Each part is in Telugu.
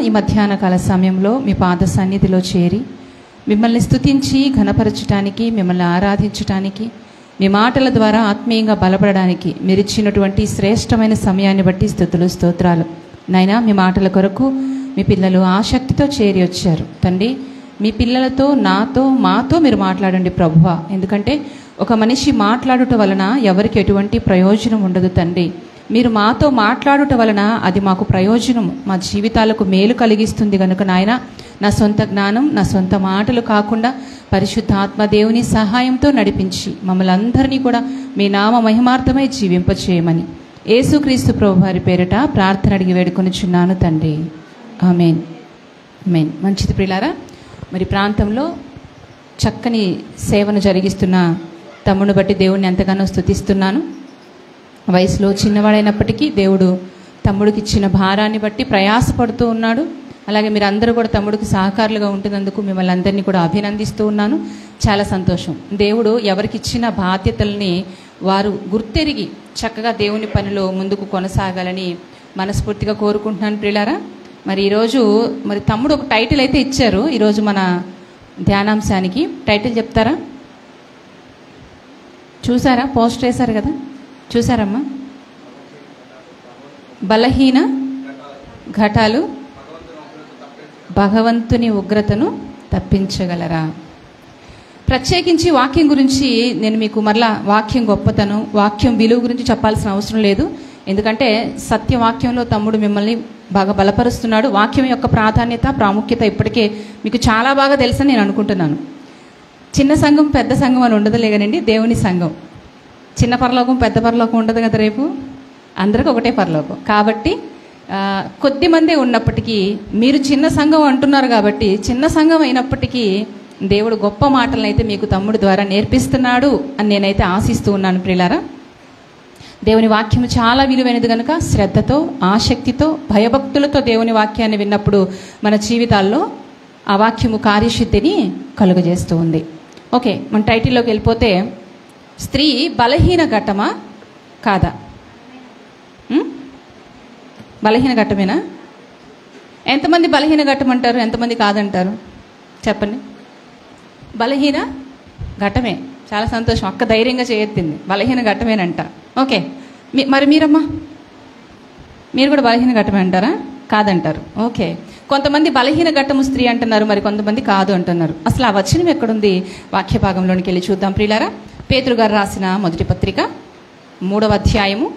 ఈ మధ్యాహ్న కాల సమయంలో మీ పాద సన్నిధిలో చేరి మిమ్మల్ని స్తుతించి ఘనపరచడానికి, మిమ్మల్ని ఆరాధించడానికి, మీ మాటల ద్వారా ఆత్మీయంగా బలపడడానికి మీరు ఇచ్చినటువంటి శ్రేష్టమైన సమయాన్ని బట్టి స్తుతులు స్తోత్రాలు. నాయనా, మీ మాటల కొరకు మీ పిల్లలు ఆసక్తితో చేరి వచ్చారు తండ్రి. మీ పిల్లలతో, నాతో, మాతో మీరు మాట్లాడండి ప్రభువా. ఎందుకంటే ఒక మనిషి మాట్లాడుట వలన ఎవరికి ఎటువంటి ప్రయోజనం ఉండదు తండ్రి. మీరు మాతో మాట్లాడుట వలన అది మాకు ప్రయోజనం, మా జీవితాలకు మేలు కలిగిస్తుంది కనుక నాయన, నా సొంత జ్ఞానం, నా సొంత మాటలు కాకుండా పరిశుద్ధాత్మ దేవుని సహాయంతో నడిపించి మమ్మల్ని అందరినీ కూడా మీ నామ మహిమార్థమై జీవింపచేయమని యేసుక్రీస్తు ప్రభు వారి పేరిట ప్రార్థన అడిగి వేడుకొనిచున్నాను తండ్రి. ఆమేన్. ఆమేన్. మంచిది ప్రియులారా, మరి ప్రాంతంలో చక్కని సేవను జరిగిస్తున్న తమ్ముని బట్టి దేవుణ్ణి ఎంతగానో స్తుతిస్తున్నాను. వయసులో చిన్నవాడైనప్పటికీ దేవుడు తమ్ముడికి ఇచ్చిన భారాన్ని బట్టి ప్రయాసపడుతూ ఉన్నాడు. అలాగే మీరు అందరూ కూడా తమ్ముడికి సహకారులుగా ఉంటున్నందుకు మిమ్మల్ని అందరినీ కూడా అభినందిస్తూ ఉన్నాను. చాలా సంతోషం. దేవుడు ఎవరికి ఇచ్చిన బాధ్యతల్ని వారు గుర్తెరిగి చక్కగా దేవుని పనిలో ముందుకు కొనసాగాలని మనస్ఫూర్తిగా కోరుకుంటున్నాను ప్రియులారా. మరి ఈరోజు మరి తమ్ముడు ఒక టైటిల్ అయితే ఇచ్చారు. ఈరోజు మన ధ్యానాంశానికి టైటిల్ చెప్తారా? చూసారా? పోస్ట్ వేశారు కదా, చూసారమ్మా? బలహీన ఘటాలు భగవంతుని ఉగ్రతను తప్పించగలరా? ప్రత్యేకించి వాక్యం గురించి నేను మీకు మరలా వాక్యం గొప్పతనం, వాక్యం విలువ గురించి చెప్పాల్సిన అవసరం లేదు. ఎందుకంటే సత్యవాక్యంలో తమ్ముడు మిమ్మల్ని బాగా బలపరుస్తున్నాడు. వాక్యం యొక్క ప్రాధాన్యత, ప్రాముఖ్యత ఇప్పటికే మీకు చాలా బాగా తెలుసని నేను అనుకుంటున్నాను. చిన్న సంఘం పెద్ద సంఘం అని ఉండదులే కానండి, దేవుని సంఘం. చిన్న పరలోకం పెద్ద పరలోకం ఉండదు కదా, రేపు అందరికీ ఒకటే పరలోకం. కాబట్టి కొద్ది మందే ఉన్నప్పటికీ మీరు చిన్న సంఘం అంటున్నారు కాబట్టి, చిన్న సంఘం అయినప్పటికీ దేవుడు గొప్ప మాటలను అయితే మీకు తమ్ముడు ద్వారా నేర్పిస్తున్నాడు అని నేనైతే ఆశిస్తూ ఉన్నాను ప్రియులారా. దేవుని వాక్యం చాలా విలువైనది కనుక శ్రద్ధతో, ఆసక్తితో, భయభక్తులతో దేవుని వాక్యాన్ని విన్నప్పుడు మన జీవితాల్లో ఆ వాక్యము కార్యసిద్ధిని కలుగజేస్తూ ఉంది. ఓకే, మన టైటిల్లోకి వెళ్ళిపోతే, స్త్రీ బలహీన ఘట్టమా కాదా? బలహీన ఘట్టమేనా? ఎంతమంది బలహీన ఘట్టం అంటారు, ఎంతమంది కాదంటారు చెప్పండి? బలహీన ఘట్టమే. చాలా సంతోషం, అక్క ధైర్యంగా చేయెత్తింది. బలహీన ఘట్టమేనంట. ఓకే, మరి మీరమ్మా, మీరు కూడా బలహీన ఘట్టమే అంటారా? కాదంటారు. ఓకే, కొంతమంది బలహీన ఘట్టము స్త్రీ అంటున్నారు, మరి కొంతమంది కాదు అంటున్నారు. అసలు ఆ వచనం ఎక్కడుంది? వాక్య భాగంలోనికి వెళ్ళి చూద్దాం ప్రియులారా. పేతురు గారు రాసిన మొదటి పత్రిక 3వ అధ్యాయము,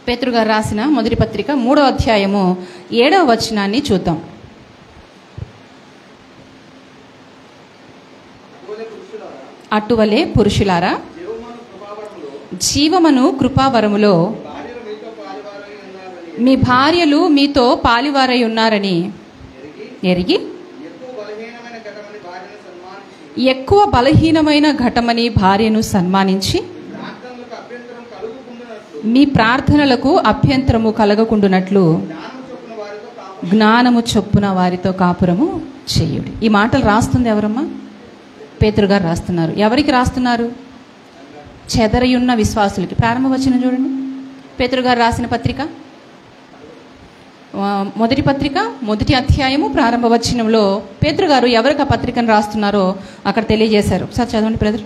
పేతురు గారు రాసిన మొదటి పత్రిక 3వ అధ్యాయము 7వ వచనాన్ని చూద్దాం. అటువలే పురుషులారా, జీవమను కృపావరములో మీ భార్యలు మీతో పాలివారై ఉన్నారని ఎరిగి ఎక్కువ బలహీనమైన ఘటమని భార్యను సన్మానించి మీ ప్రార్థనలకు అభ్యంతరము కలగకుండునట్లు జ్ఞానము చొప్పున వారితో కాపురము చేయుడి. ఈ మాటలు రాస్తుంది ఎవరమ్మా? పేతురు గారు రాస్తున్నారు. ఎవరికి రాస్తున్నారు? చెదరయున్న విశ్వాసులకి. ప్రారంభ వచనం చూడండి. పేతురు గారు రాసిన పత్రిక మొదటి పత్రిక 1వ అధ్యాయము ప్రారంభ వచనంలో పేతురు గారు ఎవరికి ఆ పత్రికను రాస్తున్నారో అక్కడ తెలియజేశారు. ఒకసారి చదవండి బ్రదర్.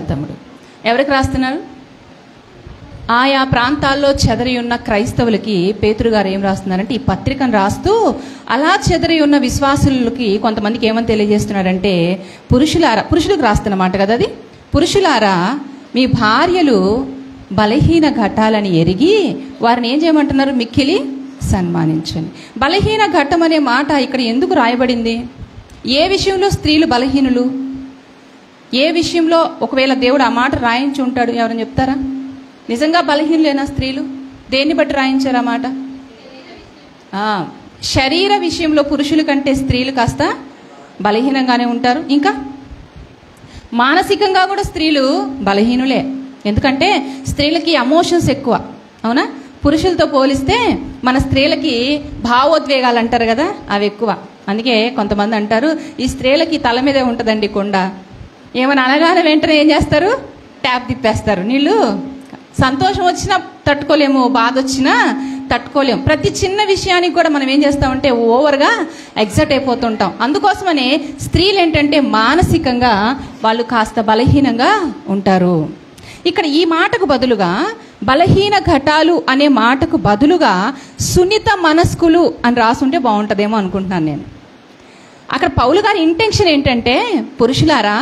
తమ్ముడు ఎవరికి రాస్తున్నారు? ఆయా ప్రాంతాల్లో చెదరి ఉన్న క్రైస్తవులకి పేతురు గారు ఏం రాస్తున్నారంటే, ఈ పత్రికను రాస్తూ అలా చెదరి ఉన్న విశ్వాసులకి కొంతమందికి ఏమని తెలియజేస్తున్నాడంటే, పురుషులకు రాస్తున్నమాట కదా అది. పురుషులారా, మీ భార్యలు బలహీన ఘట్టాలని ఎరిగి వారిని ఏం చేయమంటున్నారు? మిక్కిలి సన్మానించండి. బలహీన ఘట్టం అనే మాట ఇక్కడ ఎందుకు రాయబడింది? ఏ విషయంలో స్త్రీలు బలహీనులు? ఏ విషయంలో ఒకవేళ దేవుడు ఆ మాట రాయించి ఉంటాడు? ఎవరైనా చెప్తారా? నిజంగా బలహీనులేనా స్త్రీలు? దేన్ని బట్టి రాయించారు ఆ మాట? శరీర విషయంలో పురుషుల కంటే స్త్రీలు కాస్త బలహీనంగానే ఉంటారు. ఇంకా మానసికంగా కూడా స్త్రీలు బలహీనులే. ఎందుకంటే స్త్రీలకి ఎమోషన్స్ ఎక్కువ, అవునా? పురుషులతో పోలిస్తే మన స్త్రీలకి భావోద్వేగాలు అంటారు కదా, అవి ఎక్కువ. అందుకే కొంతమంది అంటారు, ఈ స్త్రీలకి తల మీదే ఉంటుందండి కొండ. ఏమైనా అనగానే వెంటనే ఏం చేస్తారు? ట్యాప్ తిప్పేస్తారు. నీళ్ళు సంతోషం వచ్చినా తట్టుకోలేము, బాధ వచ్చినా తట్టుకోలేము. ప్రతి చిన్న విషయానికి కూడా మనం ఏం చేస్తామంటే ఓవర్గా ఎగ్జైట్ అయిపోతుంటాం. అందుకోసమనే స్త్రీలు ఏంటంటే మానసికంగా వాళ్ళు కాస్త బలహీనంగా ఉంటారు. ఇక్కడ ఈ మాటకు బదులుగా, బలహీన ఘటాలు అనే మాటకు బదులుగా సున్నిత మనస్కులు అని రాసుంటే బాగుంటుందేమో అనుకుంటున్నాను నేను. అక్కడ పౌలు గారి ఇంటెన్షన్ ఏంటంటే, పురుషులారా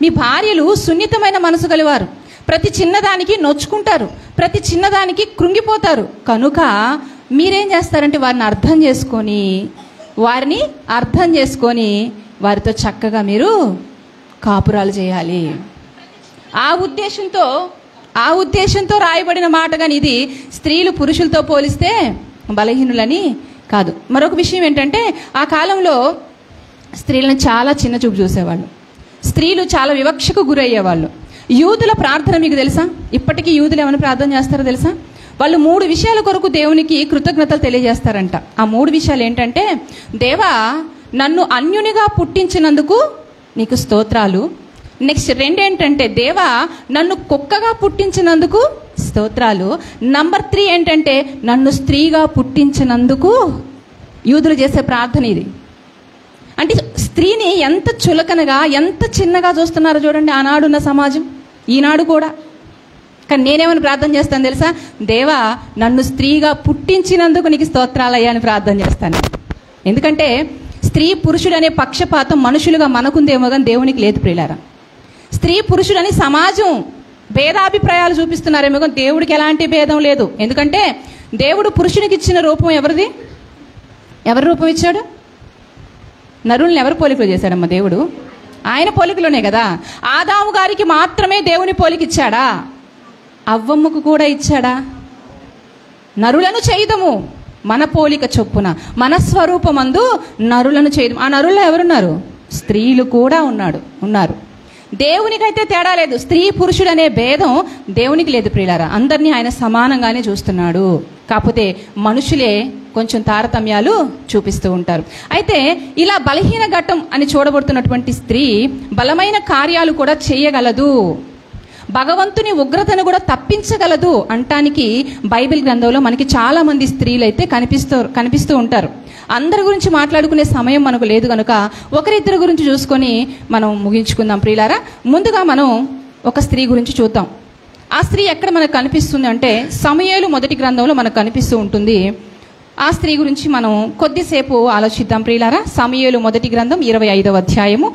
మీ భార్యలు సున్నితమైన మనసు గలవారు, ప్రతి చిన్నదానికి నొచ్చుకుంటారు, ప్రతి చిన్నదానికి కృంగిపోతారు. కనుక మీరేం చేస్తారంటే వారిని అర్థం చేసుకొని వారితో చక్కగా మీరు కాపురాలు చేయాలి. ఆ ఉద్దేశంతో రాయబడిన మాట. కానీ ఇది స్త్రీలు పురుషులతో పోలిస్తే బలహీనులని కాదు. మరొక విషయం ఏంటంటే, ఆ కాలంలో స్త్రీలను చాలా చిన్న చూపు చూసేవాళ్ళు, స్త్రీలు చాలా వివక్షకు గురయ్యేవాళ్ళు. యూదుల ప్రార్థన మీకు తెలుసా? ఇప్పటికీ యూదులు ఏమైనా ప్రార్థన చేస్తారో తెలుసా? వాళ్ళు 3 విషయాల కొరకు దేవునికి కృతజ్ఞతలు తెలియజేస్తారంట. ఆ 3 విషయాలు ఏంటంటే, దేవా నన్ను అన్యునిగా పుట్టించినందుకు నీకు స్తోత్రాలు. నెక్స్ట్ 2 ఏంటంటే, దేవా నన్ను కుక్కగా పుట్టించినందుకు స్తోత్రాలు. నంబర్ 3 ఏంటంటే, నన్ను స్త్రీగా పుట్టించినందుకు. యూదులు చేసే ప్రార్థన ఇది. అంటే స్త్రీని ఎంత చులకనగా, ఎంత చిన్నగా చూస్తున్నారో చూడండి ఆనాడున్న సమాజం, ఈనాడు కూడా. కానీ నేనేమని ప్రార్థన చేస్తాను తెలుసా? దేవా నన్ను స్త్రీగా పుట్టించినందుకు నీకు స్తోత్రాలయ్యా అని ప్రార్థన చేస్తాను. ఎందుకంటే స్త్రీ పురుషుడు అనే పక్షపాతం మనుషులుగా మనకుందేమో కానీ దేవునికి లేదు ప్రియులారా. స్త్రీ పురుషుడని సమాజం భేదాభిప్రాయాలు చూపిస్తున్నారేమో కానీ దేవుడికి ఎలాంటి భేదం లేదు. ఎందుకంటే దేవుడు పురుషునికి ఇచ్చిన రూపం ఎవరిది? ఎవరి రూపం ఇచ్చాడు? నరుల్ని ఎవరి పోలికలు చేశాడమ్మా దేవుడు? ఆయన పోలికలోనే కదా. ఆదాము గారికి మాత్రమే దేవుని పోలిక ఇచ్చాడా? అవ్వమ్మకు కూడా ఇచ్చాడా? నరులను చేయదము మన పోలిక చొప్పున, మన స్వరూపమందు నరులను చేయదము. ఆ నరుల్లో ఎవరున్నారు? స్త్రీలు కూడా ఉన్నారు. దేవునికైతే తేడా లేదు. స్త్రీ పురుషుడు అనే భేదం దేవునికి లేదు ప్రియులారా. అందరినీ ఆయన సమానంగానే చూస్తున్నాడు. కాకపోతే మనుషులే కొంచెం తారతమ్యాలు చూపిస్తూ ఉంటారు. అయితే ఇలా బలహీన ఘట్టం అని చూడబడుతున్నటువంటి స్త్రీ బలమైన కార్యాలు కూడా చేయగలదు, భగవంతుని ఉగ్రతను కూడా తప్పించగలదు అంటానికి బైబిల్ గ్రంథంలో మనకి చాలా మంది స్త్రీలు అయితే కనిపిస్తూ ఉంటారు. అందరి గురించి మాట్లాడుకునే సమయం మనకు లేదు కనుక ఒకరిద్దరి గురించి చూసుకొని మనం ముగించుకుందాం ప్రియులారా. ముందుగా మనం ఒక స్త్రీ గురించి చూద్దాం. ఆ స్త్రీ ఎక్కడ మనకు కనిపిస్తుంది అంటే సమూయేలు మొదటి గ్రంథంలో మనకు కనిపిస్తూ ఉంటుంది. ఆ స్త్రీ గురించి మనం కొద్దిసేపు ఆలోచిద్దాం ప్రియులారా. సమూయేలు మొదటి గ్రంథం 25వ అధ్యాయము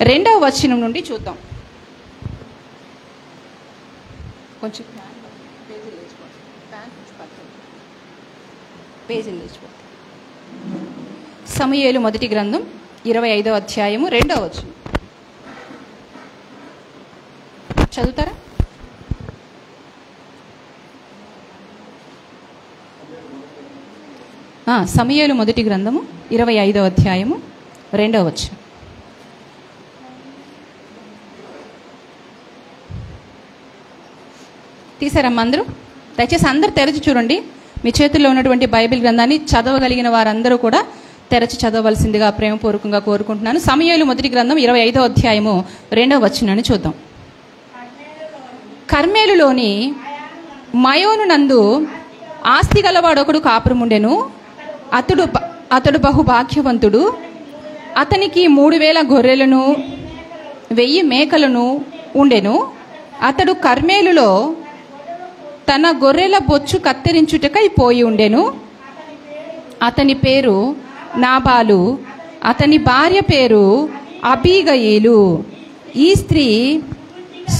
2వ వచనం నుండి చూద్దాం. కొంచెం పేజీలు లేచిపోతుంది. సమూయేలు మొదటి గ్రంథం 25వ అధ్యాయము 2వ వచనం చదువుతారా? సమూయేలు మొదటి గ్రంథము 25వ అధ్యాయము 2వ వచనం. తీసారమ్మా అందరూ? దయచేసి అందరూ తెరచి చూడండి. మీ చేతుల్లో ఉన్నటువంటి బైబిల్ గ్రంథాన్ని చదవగలిగిన వారందరూ కూడా తెరచి చదవవలసిందిగా ప్రేమపూర్వకంగా కోరుకుంటున్నాను. సమూయేలు మొదటి గ్రంథం 25వ అధ్యాయము 2వ వచనాన్ని చూద్దాం. కర్మేలులోని మయోను నందు ఆస్తి గలవాడొకడు కాపురముండెను. అతడు బహుభాగ్యవంతుడు. అతనికి 3000 గొర్రెలను 1000 మేకలను ఉండెను. అతడు కర్మేలులో తన గొర్రెల బొచ్చు కత్తిరించుటకై పోయి ఉండెను. అతని పేరు నాబాలు, అతని భార్య పేరు అబీగయీలు. ఈ స్త్రీ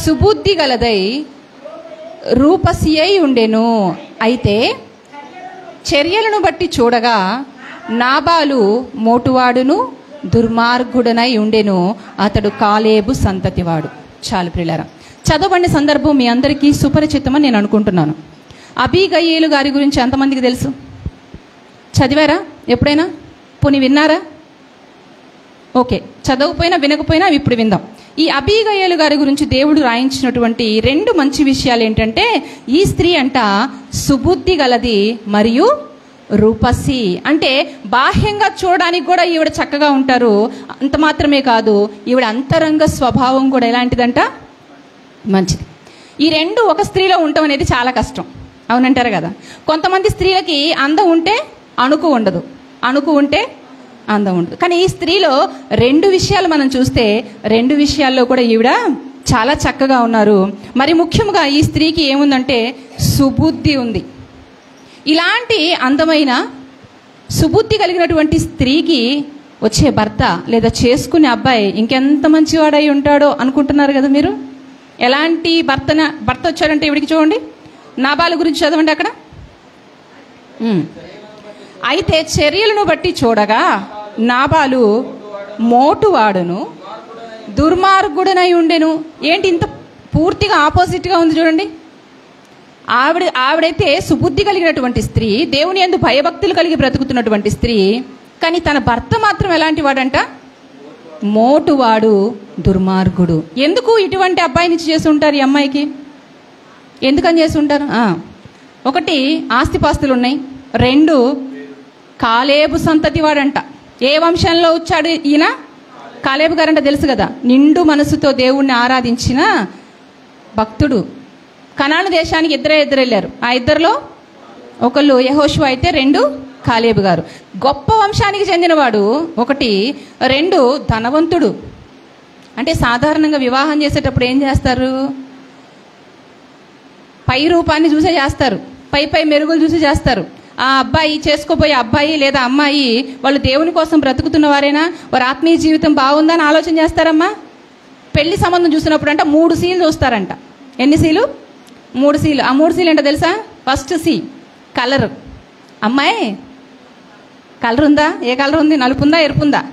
సుబుద్ధి గలదై రూపసి అయి ఉండెను. అయితే చర్యలను బట్టి చూడగా నాబాలు మోటువాడును దుర్మార్గుడనై ఉండెను. అతడు కాలేబు సంతతివాడు. చాలు ప్రియులారా, చదవబడిన సందర్భం మీ అందరికీ సుపరిచితమని నేను అనుకుంటున్నాను. అబీగయీలు గారి గురించి ఎంతమందికి తెలుసు? చదివారా ఎప్పుడైనా? పోనీ విన్నారా? ఓకే, చదవకపోయినా వినకపోయినా ఇప్పుడు విందాం. ఈ అబీగయలు గారి గురించి దేవుడు రాయించినటువంటి 2 మంచి విషయాలు ఏంటంటే, ఈ స్త్రీ అంట సుబుద్ధి గలది మరియు రూపసి. అంటే బాహ్యంగా చూడడానికి కూడా ఈవిడ చక్కగా ఉంటారు. అంత మాత్రమే కాదు, ఈవిడ అంతరంగ స్వభావం కూడా ఎలాంటిదంట, మంచిది. ఈ 2 ఒక స్త్రీలో ఉండటం అనేది చాలా కష్టం, అవునంటారు కదా. కొంతమంది స్త్రీలకి అందం ఉంటే అణుకు ఉండదు, అణుకు ఉంటే అందం ఉండదు. కానీ ఈ స్త్రీలో 2 విషయాలు మనం చూస్తే 2 విషయాల్లో కూడా ఈవిడ చాలా చక్కగా ఉన్నారు. మరి ముఖ్యంగా ఈ స్త్రీకి ఏముందంటే సుబుద్ధి ఉంది. ఇలాంటి అందమైన సుబుద్ధి కలిగినటువంటి స్త్రీకి వచ్చే భర్త లేదా చేసుకునే అబ్బాయి ఇంకెంత మంచివాడై ఉంటాడో అనుకుంటున్నారు కదా మీరు. ఎలాంటి భర్త వచ్చాడంటే ఇవిడికి చూడండి, నాబాలు గురించి చదవండి అక్కడ. అయితే చర్యలను బట్టి చూడగా నాబాలు మోటువాడును దుర్మార్గుడనై ఉండెను. ఏంటి ఇంత పూర్తిగా ఆపోజిట్గా ఉంది చూడండి. ఆవిడైతే సుబుద్ధి కలిగినటువంటి స్త్రీ, దేవుని యందు భయభక్తులు కలిగి బ్రతుకుతున్నటువంటి స్త్రీ. కానీ తన భర్త మాత్రం ఎలాంటి వాడంట, మోటువాడు, దుర్మార్గుడు. ఎందుకు ఇటువంటి అబ్బాయిని చేసి ఉంటారు ఈ అమ్మాయికి? ఎందుకని చేసి ఉంటారు? 1 ఆస్తిపాస్తులు ఉన్నాయి, 2 కాలేబు సంతతి వాడంట. ఏ వంశంలో వచ్చాడు ఈయన? కాలేబు గారంట, తెలుసు కదా. నిండు మనసుతో దేవుణ్ణి ఆరాధించిన భక్తుడు. కనాను దేశానికి ఇద్దరు వెళ్ళారు. ఆ ఇద్దరిలో ఒకళ్ళు యెహోషువ అయితే 2 కాలేబు గారు. గొప్ప వంశానికి చెందినవాడు 1, 2 ధనవంతుడు. అంటే సాధారణంగా వివాహం చేసేటప్పుడు ఏం చేస్తారు? పై రూపాన్ని చూసే చేస్తారు, పై మెరుగులు చూసి చేస్తారు. ఆ అబ్బాయి, చేసుకోబోయే అబ్బాయి లేదా అమ్మాయి వాళ్ళు దేవుని కోసం బ్రతుకుతున్న వారేనా, వారి ఆత్మీయ జీవితం బాగుందా అని ఆలోచన చేస్తారమ్మా. పెళ్లి సంబంధం చూసినప్పుడు అంట 3 సీలు చూస్తారంట. ఎన్ని సీలు? 3 సీలు. ఆ 3 సీలు ఏంటో తెలుసా? First C colour. అమ్మాయి కలర్ ఉందా? ఏ కలర్ ఉంది? నలుపు ఉందా, ఎరుపు ఉందా?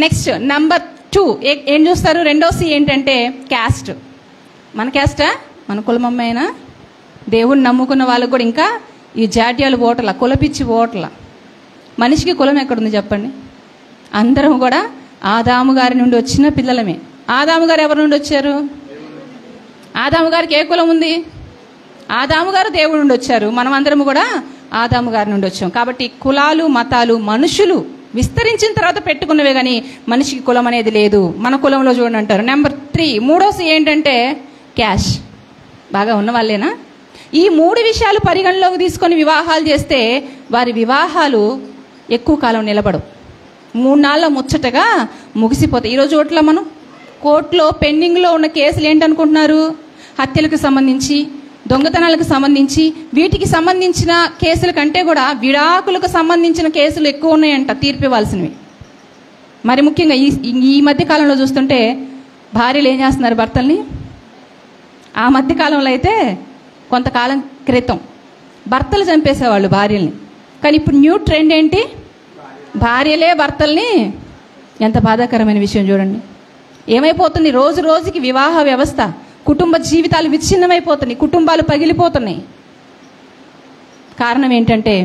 నెక్స్ట్ నెంబర్ 2 ఏం చూస్తారు? 2వ సి ఏంటంటే క్యాస్ట్. మన క్యాస్టా? మన కులం అమ్మాయినా? దేవుణ్ణి నమ్ముకున్న వాళ్ళకు కూడా ఇంకా ఈ జాడ్యాలు ఓటల, కులపిచ్చి ఓటల. మనిషికి కులం ఎక్కడుంది చెప్పండి? అందరం కూడా ఆదాము గారి నుండి వచ్చిన పిల్లలమే. ఆదాము గారు ఎవరి నుండి వచ్చారు? ఆదాము గారికి ఏ కులం ఉంది? ఆదాము గారు దేవుడి నుండి వచ్చారు. మనం అందరము కూడా ఆదాము గారి నుండి వచ్చాం. కాబట్టి కులాలు, మతాలు మనుషులు విస్తరించిన తర్వాత పెట్టుకున్నవే కానీ మనిషికి కులం అనేది లేదు. మన కులంలో చూడండి అంటారు. నెంబర్ 3 3వ ఏంటంటే క్యాష్. బాగా ఉన్న వాళ్ళేనా? ఈ 3 విషయాలు పరిగణలోకి తీసుకొని వివాహాలు చేస్తే వారి వివాహాలు ఎక్కువ కాలం నిలబడవు, 3 నాళ్ళ ముచ్చటగా ముగిసిపోతాయి. ఈరోజు ఓట్ల మనం కోర్టులో పెండింగ్లో ఉన్న కేసులు ఏంటనుకుంటున్నారు? హత్యలకు సంబంధించి, దొంగతనాలకు సంబంధించి, వీటికి సంబంధించిన కేసుల కంటే కూడా విడాకులకు సంబంధించిన కేసులు ఎక్కువ ఉన్నాయంట తీర్పు ఇవ్వాల్సినవి. మరి ముఖ్యంగా ఈ మధ్య కాలంలో చూస్తుంటే భార్యలు ఏం చేస్తున్నారు భర్తల్ని? ఆ మధ్య కాలంలో అయితే, కొంతకాలం క్రితం భర్తలు చంపేసేవాళ్ళు భార్యల్ని. కానీ ఇప్పుడు న్యూ ట్రెండ్ ఏంటి? భార్యలే భర్తల్ని. ఎంత బాధాకరమైన విషయం చూడండి. ఏమైపోతుంది? రోజు రోజుకి వివాహ వ్యవస్థ, కుటుంబ జీవితాలు విచ్ఛిన్నమైపోతున్నాయి, కుటుంబాలు పగిలిపోతున్నాయి. కారణం ఏంటంటే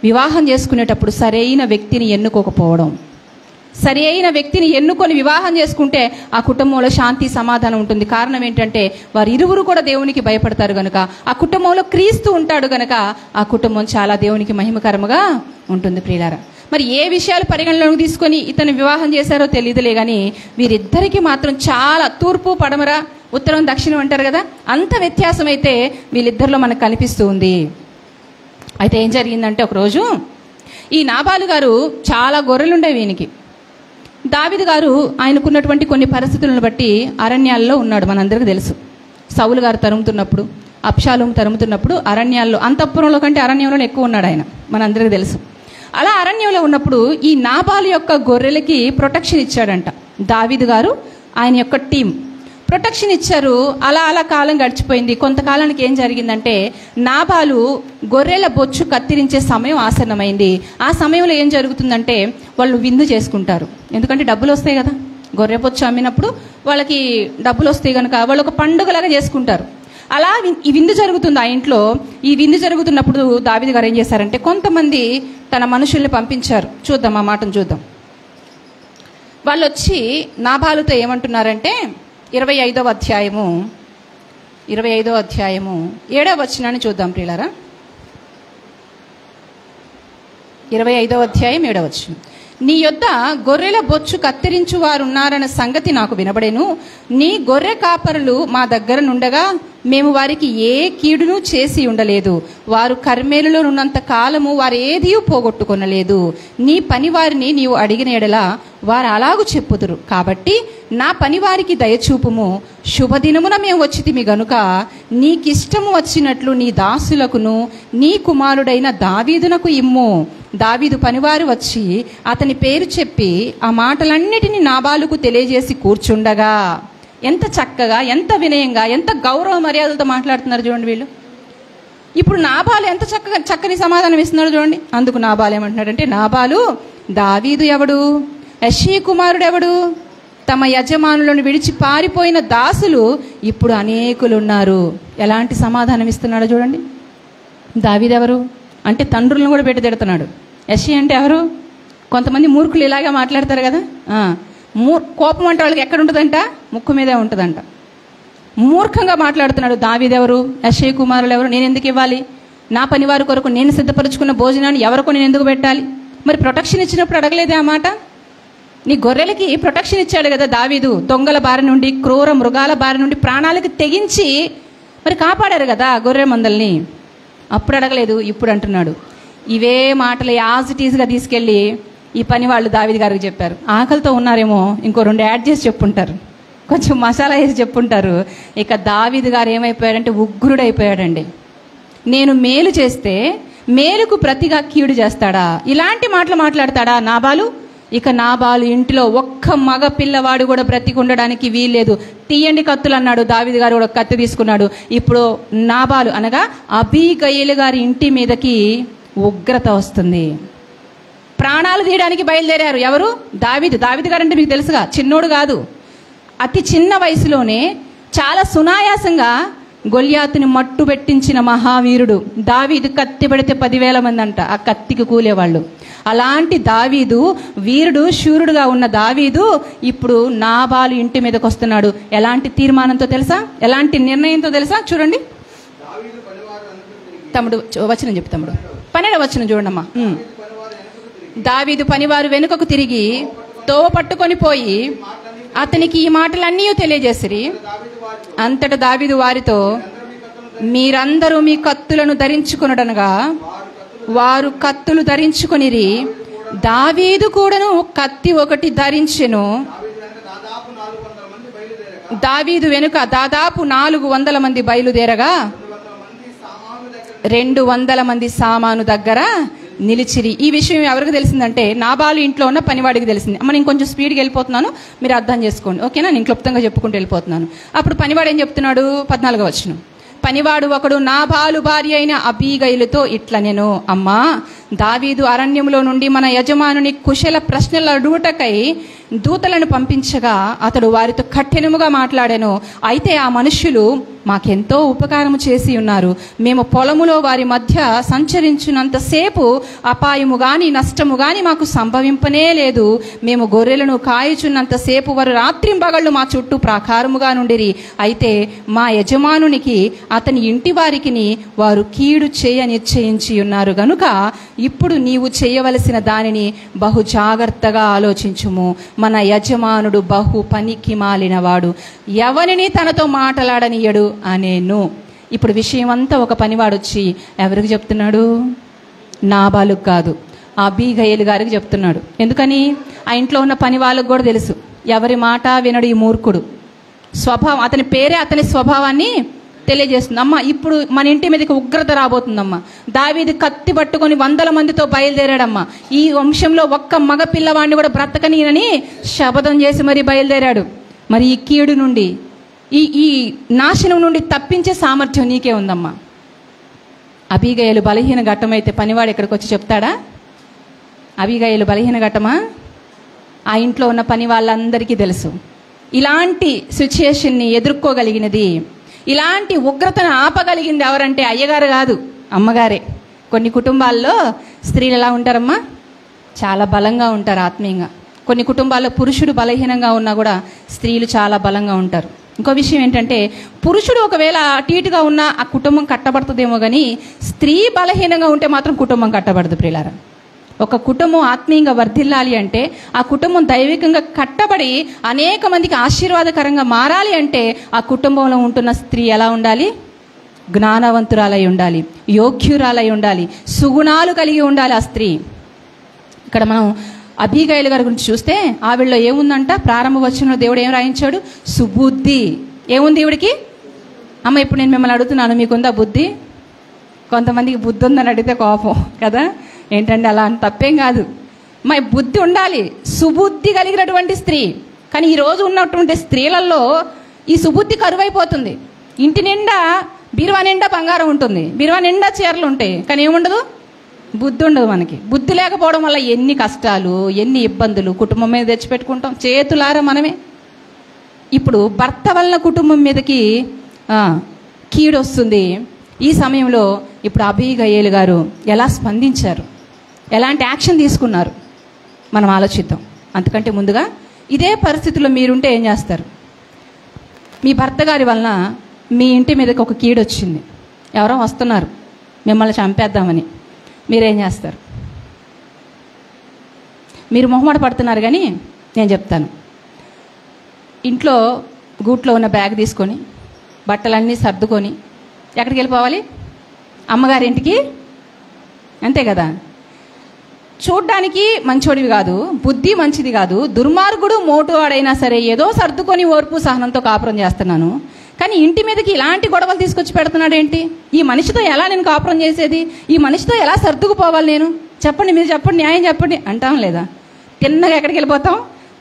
వివాహం చేసుకునేటప్పుడు సరైన వ్యక్తిని ఎన్నుకోకపోవడం. సరి అయిన వ్యక్తిని ఎన్నుకొని వివాహం చేసుకుంటే ఆ కుటుంబంలో శాంతి సమాధానం ఉంటుంది. కారణం ఏంటంటే వారు ఇరువురు కూడా దేవునికి భయపడతారు గనుక, ఆ కుటుంబంలో క్రీస్తు ఉంటాడు గనక ఆ కుటుంబం చాలా దేవునికి మహిమకరముగా ఉంటుంది. ప్రియులారా, మరి ఏ విషయాలు పరిగణలోకి తీసుకొని ఇతను వివాహం చేశారో తెలియదులే కానీ వీరిద్దరికీ మాత్రం చాలా తూర్పు పడమర, ఉత్తరం దక్షిణం అంటారు కదా, అంత వ్యత్యాసం అయితే వీళ్ళిద్దరిలో మనకు కనిపిస్తూ ఉంది. అయితే ఏం జరిగిందంటే ఒకరోజు ఈ నాబాలు గారు చాలా గొర్రెలుండేవి వీనికి. దావీదు గారు ఆయనకున్నటువంటి కొన్ని పరిస్థితులను బట్టి అరణ్యాల్లో ఉన్నాడు. మనందరికీ తెలుసు. సౌలు గారు తరుముతున్నప్పుడు, అబ్షాలోము తరుముతున్నప్పుడు అరణ్యాల్లో, అంతఃపురంలో కంటే అరణ్యంలో ఎక్కువ ఉన్నాడు ఆయన, మనందరికీ తెలుసు. అలా అరణ్యంలో ఉన్నప్పుడు ఈ నాబాలు యొక్క గొర్రెలకి ప్రొటెక్షన్ ఇచ్చాడంట దావీదు గారు. ఆయన యొక్క టీం ప్రొటెక్షన్ ఇచ్చారు. అలా అలా కాలం గడిచిపోయింది. కొంతకాలానికి ఏం జరిగిందంటే నాబాలు గొర్రెల బొచ్చు కత్తిరించే సమయం ఆసన్నమైంది. ఆ సమయంలో ఏం జరుగుతుందంటే వాళ్ళు విందు చేసుకుంటారు. ఎందుకంటే డబ్బులు వస్తాయి కదా, గొర్రె బొచ్చు అమ్మినప్పుడు వాళ్ళకి డబ్బులు వస్తాయి కనుక వాళ్ళు ఒక పండుగలాగా చేసుకుంటారు. అలా ఈ విందు జరుగుతుంది ఆ ఇంట్లో. ఈ విందు జరుగుతున్నప్పుడు దావీదు గారు ఏం చేశారంటే కొంతమంది తన మనుషుల్ని పంపించారు. చూద్దాం, ఆ మాటను చూద్దాం. వాళ్ళు వచ్చి నాబాలుతో ఏమంటున్నారంటే 25వ అధ్యాయము 7వ వచనాన్ని చూద్దాం ప్రియులారా. 25వ అధ్యాయం 7వ వచనం. నీ యొద్ద గొర్రెల బొచ్చు కత్తిరించు వారున్నారన్న సంగతి నాకు వినబడెను. నీ గొర్రె కాపరులు మా దగ్గర నుండగా మేము వారికి ఏ కీడును చేసి ఉండలేదు. వారు కర్మేలులో ఉన్నంత కాలము వారు ఏదీ పోగొట్టుకొనలేదు. నీ పనివారిని నీవు అడిగిన ఎడల వారు అలాగూ చెప్పుదురు. కాబట్టి నా పనివారికి దయచూపుము. శుభదినమున మేము వచ్చితిమి గనుక నీకిష్టము వచ్చినట్లు నీ దాసులకును నీ కుమారుడైన దావీదునకు ఇమ్ము. దావీదు పనివారు వచ్చి అతని పేరు చెప్పి ఆ మాటలన్నిటినీ నాబాలుకు తెలియజేసి కూర్చుండగా, ఎంత చక్కగా, ఎంత వినయంగా, ఎంత గౌరవ మర్యాదలతో మాట్లాడుతున్నారు చూడండి వీళ్ళు. ఇప్పుడు నాబాలు ఎంత చక్కని సమాధానం ఇస్తున్నాడు చూడండి. అందుకు నాబాలు ఏమంటున్నాడంటే, నాబాలు, దావీదు ఎవడు? యెష్షయి కుమారుడు ఎవడు? తమ యజమానులను విడిచి పారిపోయిన దాసులు ఇప్పుడు అనేకులు ఉన్నారు. ఎలాంటి సమాధానం ఇస్తున్నాడో చూడండి. దావీదు ఎవరు అంటే తండ్రులను కూడా పెట్టి తిడుతున్నాడు. యెష్షయి అంటే ఎవరు? కొంతమంది మూర్ఖులు ఇలాగే మాట్లాడతారు కదా. కోపం అంటే వాళ్ళకి ఎక్కడ ఉంటుందంట? ముక్కు మీదే ఉంటుందంట. మూర్ఖంగా మాట్లాడుతున్నాడు. దావీదు ఎవరు? యెష్షయి కుమారులు ఎవరు? నేను ఎందుకు ఇవ్వాలి? నా పనివారి కొరకు నేను సిద్ధపరుచుకున్న భోజనాన్ని ఎవరికో నేను ఎందుకు పెట్టాలి? మరి ప్రొటెక్షన్ ఇచ్చినప్పుడు అడగలేదే ఆ మాట? నీ గొర్రెలకి ప్రొటెక్షన్ ఇచ్చాడు కదా దావీదు. దొంగల బారి నుండి, క్రూర మృగాల బారి నుండి ప్రాణాలకి తెగించి మరి కాపాడారు కదా గొర్రె మందల్ని. అప్పుడు అడగలేదు, ఇప్పుడు అంటున్నాడు. ఇవే మాటలు యాజ్ ఇట్ ఈజ్గా తీసుకెళ్ళి ఈ పని వాళ్ళు దావీదు గారికి చెప్పారు. ఆకలితో ఉన్నారేమో ఇంకో 2 యాడ్ చేసి చెప్పుంటారు, కొంచెం మసాలా వేసి చెప్పుంటారు. ఇక దావీదు గారు ఏమైపోయాడంటే ఉగ్రుడైపోయాడండి. నేను మేలు చేస్తే మేలుకు ప్రతిగా కీడు చేస్తాడా? ఇలాంటి మాటలు మాట్లాడతాడా నాబాలు? ఇక నాబాలు ఇంటిలో ఒక్క మగ పిల్లవాడు కూడా బ్రతికి ఉండడానికి వీల్లేదు. తీయండి కత్తులు అన్నాడు. దావీదు గారు కూడా కత్తి తీసుకున్నాడు. ఇప్పుడు నాబాలు అనగా అబీగయీలు గారి ఇంటి మీదకి ఉగ్రత వస్తుంది. ప్రాణాలు తీయడానికి బయలుదేరారు. ఎవరు? దావీదు. దావీదు గారు అంటే మీకు తెలుసుగా, చిన్నోడు కాదు. అతి చిన్న వయసులోనే చాలా సునాయాసంగా గొల్యాతుని మట్టు పెట్టించిన మహావీరుడు. దావీదు కత్తి పెడితే 10,000 మంది అంట ఆ కత్తికి కూలేవాళ్ళు. అలాంటి దావీదు, వీరుడు శూరుడుగా ఉన్న దావీదు ఇప్పుడు నాబాలు ఇంటి మీదకి వస్తున్నాడు. ఎలాంటి తీర్మానంతో తెలుసా? ఎలాంటి నిర్ణయంతో తెలుసా? చూడండి తమ్ముడు, వచనం చెప్పు తమ్ముడు. 12వ వచనం చూడండమ్మా. దావీదు పనివారు వెనుకకు తిరిగి తోవ పట్టుకొని పోయి అతనికి ఈ మాటలన్నీ తెలియజేసిరి. అంతట దావీదు వారితో, మీరందరూ మీ కత్తులను ధరించుకొనుడనగా వారు కత్తులు ధరించుకొనిరి. దావీదు కూడాను కత్తి ఒకటి ధరించెను. దావీదు వెనుక దాదాపు 400 మంది బయలుదేరగా 200 మంది సామాను దగ్గర నిలిచిరి. ఈ విషయం ఎవరికి తెలిసిందంటే నాబాలు ఇంట్లో ఉన్న పనివాడికి తెలిసింది. అమ్మ నేను కొంచెం స్పీడ్గా వెళ్ళిపోతున్నాను, మీరు అర్థం చేసుకోండి ఓకేనా? నేను క్లుప్తంగా చెప్పుకుంటూ వెళ్ళిపోతున్నాను. అప్పుడు పనివాడు ఏం చెప్తున్నాడు? 14వ వచనం. పనివాడు ఒకడు నాబాలు భార్య అయిన అబీగయీలుతో ఇట్లా, నేను అమ్మా దావీదు అరణ్యంలో నుండి మన యజమానుని కుశల ప్రశ్నలు అడుగుటకై దూతలను పంపించగా అతడు వారితో కఠినముగా మాట్లాడాను. అయితే ఆ మనుష్యులు మాకెంతో ఉపకారము చేసి ఉన్నారు. మేము పొలములో వారి మధ్య సంచరించినంతసేపు అపాయము గాని నష్టము గాని మాకు సంభవింపనే లేదు. మేము గొర్రెలను కాయుచున్నంతసేపు వారు రాత్రింబగళ్ళు మా చుట్టూ ప్రాకారముగా నుండిరి. అయితే మా యజమానునికి అతని ఇంటి వారికిని వారు కీడు చేయ నిశ్చయించి ఉన్నారు గనుక ఇప్పుడు నీవు చేయవలసిన దానిని బహు జాగ్రత్తగా ఆలోచించుము. మన యజమానుడు బహు పనికి మాలినవాడు, ఎవరిని తనతో మాట్లాడనియడు అనేను. ఇప్పుడు విషయం అంతా ఒక పనివాడు వచ్చి ఎవరికి చెప్తున్నాడు? నాబాలుకు కాదు, అబీగయీలు గారికి చెప్తున్నాడు. ఎందుకని? ఆ ఇంట్లో ఉన్న పని వాళ్ళకు కూడా తెలుసు, ఎవరి మాట వినడు ఈ మూర్ఖుడు. స్వభావం, అతని పేరే అతని స్వభావాన్ని తెలియజేస్తుంది. అమ్మ ఇప్పుడు మన ఇంటి మీదకి ఉగ్రత రాబోతుందమ్మా. దావీదు కత్తి పట్టుకొని 100 మందితో బయలుదేరాడమ్మా. ఈ వంశంలో ఒక్క మగ పిల్లవాడిని కూడా బ్రతకనీనని శపథం చేసి మరీ బయలుదేరాడు. మరి ఈ కీడు నుండి, ఈ నాశనం నుండి తప్పించే సామర్థ్యం నీకే ఉందమ్మా. అబీగయీలు బలహీన ఘట్టమైతే పనివాడు ఇక్కడికి వచ్చి చెప్తాడా? అబీగయీలు బలహీన ఘట్టమా? ఆ ఇంట్లో ఉన్న పని వాళ్ళందరికీ తెలుసు. ఇలాంటి సిచ్యుయేషన్ని ఎదుర్కోగలిగినది, ఇలాంటి ఉగ్రతను ఆపగలిగింది ఎవరంటే అయ్యగారు కాదు, అమ్మగారే. కొన్ని కుటుంబాల్లో స్త్రీలు ఎలా ఉంటారమ్మా? చాలా బలంగా ఉంటారు ఆత్మీయంగా. కొన్ని కుటుంబాల్లో పురుషుడు బలహీనంగా ఉన్నా కూడా స్త్రీలు చాలా బలంగా ఉంటారు. ఇంకో విషయం ఏంటంటే, పురుషుడు ఒకవేళ అటు ఇటుగా ఉన్నా ఆ కుటుంబం కట్టబడుతుందేమో, కానీ స్త్రీ బలహీనంగా ఉంటే మాత్రం కుటుంబం కట్టబడదు ప్రియులారా. ఒక కుటుంబం ఆత్మీయంగా వర్ధిల్లాలి అంటే, ఆ కుటుంబం దైవికంగా కట్టబడి అనేక మందికి ఆశీర్వాదకరంగా మారాలి అంటే, ఆ కుటుంబంలో ఉంటున్న స్త్రీ ఎలా ఉండాలి? జ్ఞానవంతురాలై ఉండాలి, యోగ్యురాలై ఉండాలి, సుగుణాలు కలిగి ఉండాలి ఆ స్త్రీ. ఇక్కడ మనం అబీగయలు గారి గురించి చూస్తే ఆవిడలో ఏముందంట? ప్రారంభ వచనంలో దేవుడు ఏం రాయించాడు? సుబుద్ధి. ఏముంది ఈవిడికి? అమ్మ, ఇప్పుడు నేను మిమ్మల్ని అడుగుతున్నాను, మీకుందా బుద్ధి? కొంతమందికి బుద్ధి ఉందని అడిగితే కోపం కదా, ఏంటంటే అలా అని తప్పేం కాదు. మా బుద్ధి ఉండాలి, సుబుద్ధి కలిగినటువంటి స్త్రీ. కానీ ఈరోజు ఉన్నటువంటి స్త్రీలలో ఈ సుబుద్ధి కరువైపోతుంది. ఇంటి నిండా బీరువా నిండా బంగారం ఉంటుంది, బీరువా నిండా చీరలు ఉంటాయి, కానీ ఏముండదు? బుద్ధి ఉండదు. మనకి బుద్ధి లేకపోవడం వల్ల ఎన్ని కష్టాలు, ఎన్ని ఇబ్బందులు కుటుంబం మీద తెచ్చిపెట్టుకుంటాం చేతులారా మనమే. ఇప్పుడు భర్త వలన కుటుంబం మీదకి కీడు వస్తుంది. ఈ సమయంలో ఇప్పుడు అబీగయలు గారు ఎలా స్పందించారు, ఎలాంటి యాక్షన్ తీసుకున్నారు మనం ఆలోచిద్దాం. అంతకంటే ముందుగా, ఇదే పరిస్థితిలో మీరుంటే ఏం చేస్తారు? మీ భర్త గారి వలన మీ ఇంటి మీదకి ఒక కీడు వచ్చింది, ఎవరో వస్తున్నారు మిమ్మల్ని చంపేద్దామని, మీరేం చేస్తారు? మీరు మొహమాట పడుతున్నారు, కానీ నేను చెప్తాను. ఇంట్లో గూట్లో ఉన్న బ్యాగ్ తీసుకొని బట్టలన్నీ సర్దుకొని ఎక్కడికి వెళ్ళిపోవాలి? అమ్మగారింటికి. అంతే కదా. చూడ్డానికి మంచోడివి కాదు, బుద్ధి మంచిది కాదు, దుర్మార్గుడు మోటువాడైనా సరే ఏదో సర్దుకొని ఓర్పు సహనంతో కాపురం చేస్తున్నాను, కానీ ఇంటి మీదకి ఇలాంటి గొడవలు తీసుకొచ్చి పెడుతున్నాడు ఏంటి? ఈ మనిషితో ఎలా నేను కాపురం చేసేది? ఈ మనిషితో ఎలా సర్దుకుపోవాలి నేను? చెప్పండి, మీరు చెప్పండి, న్యాయం చెప్పండి అంటాం లేదా? తిన్నగా ఎక్కడికి వెళ్ళిపోతాం?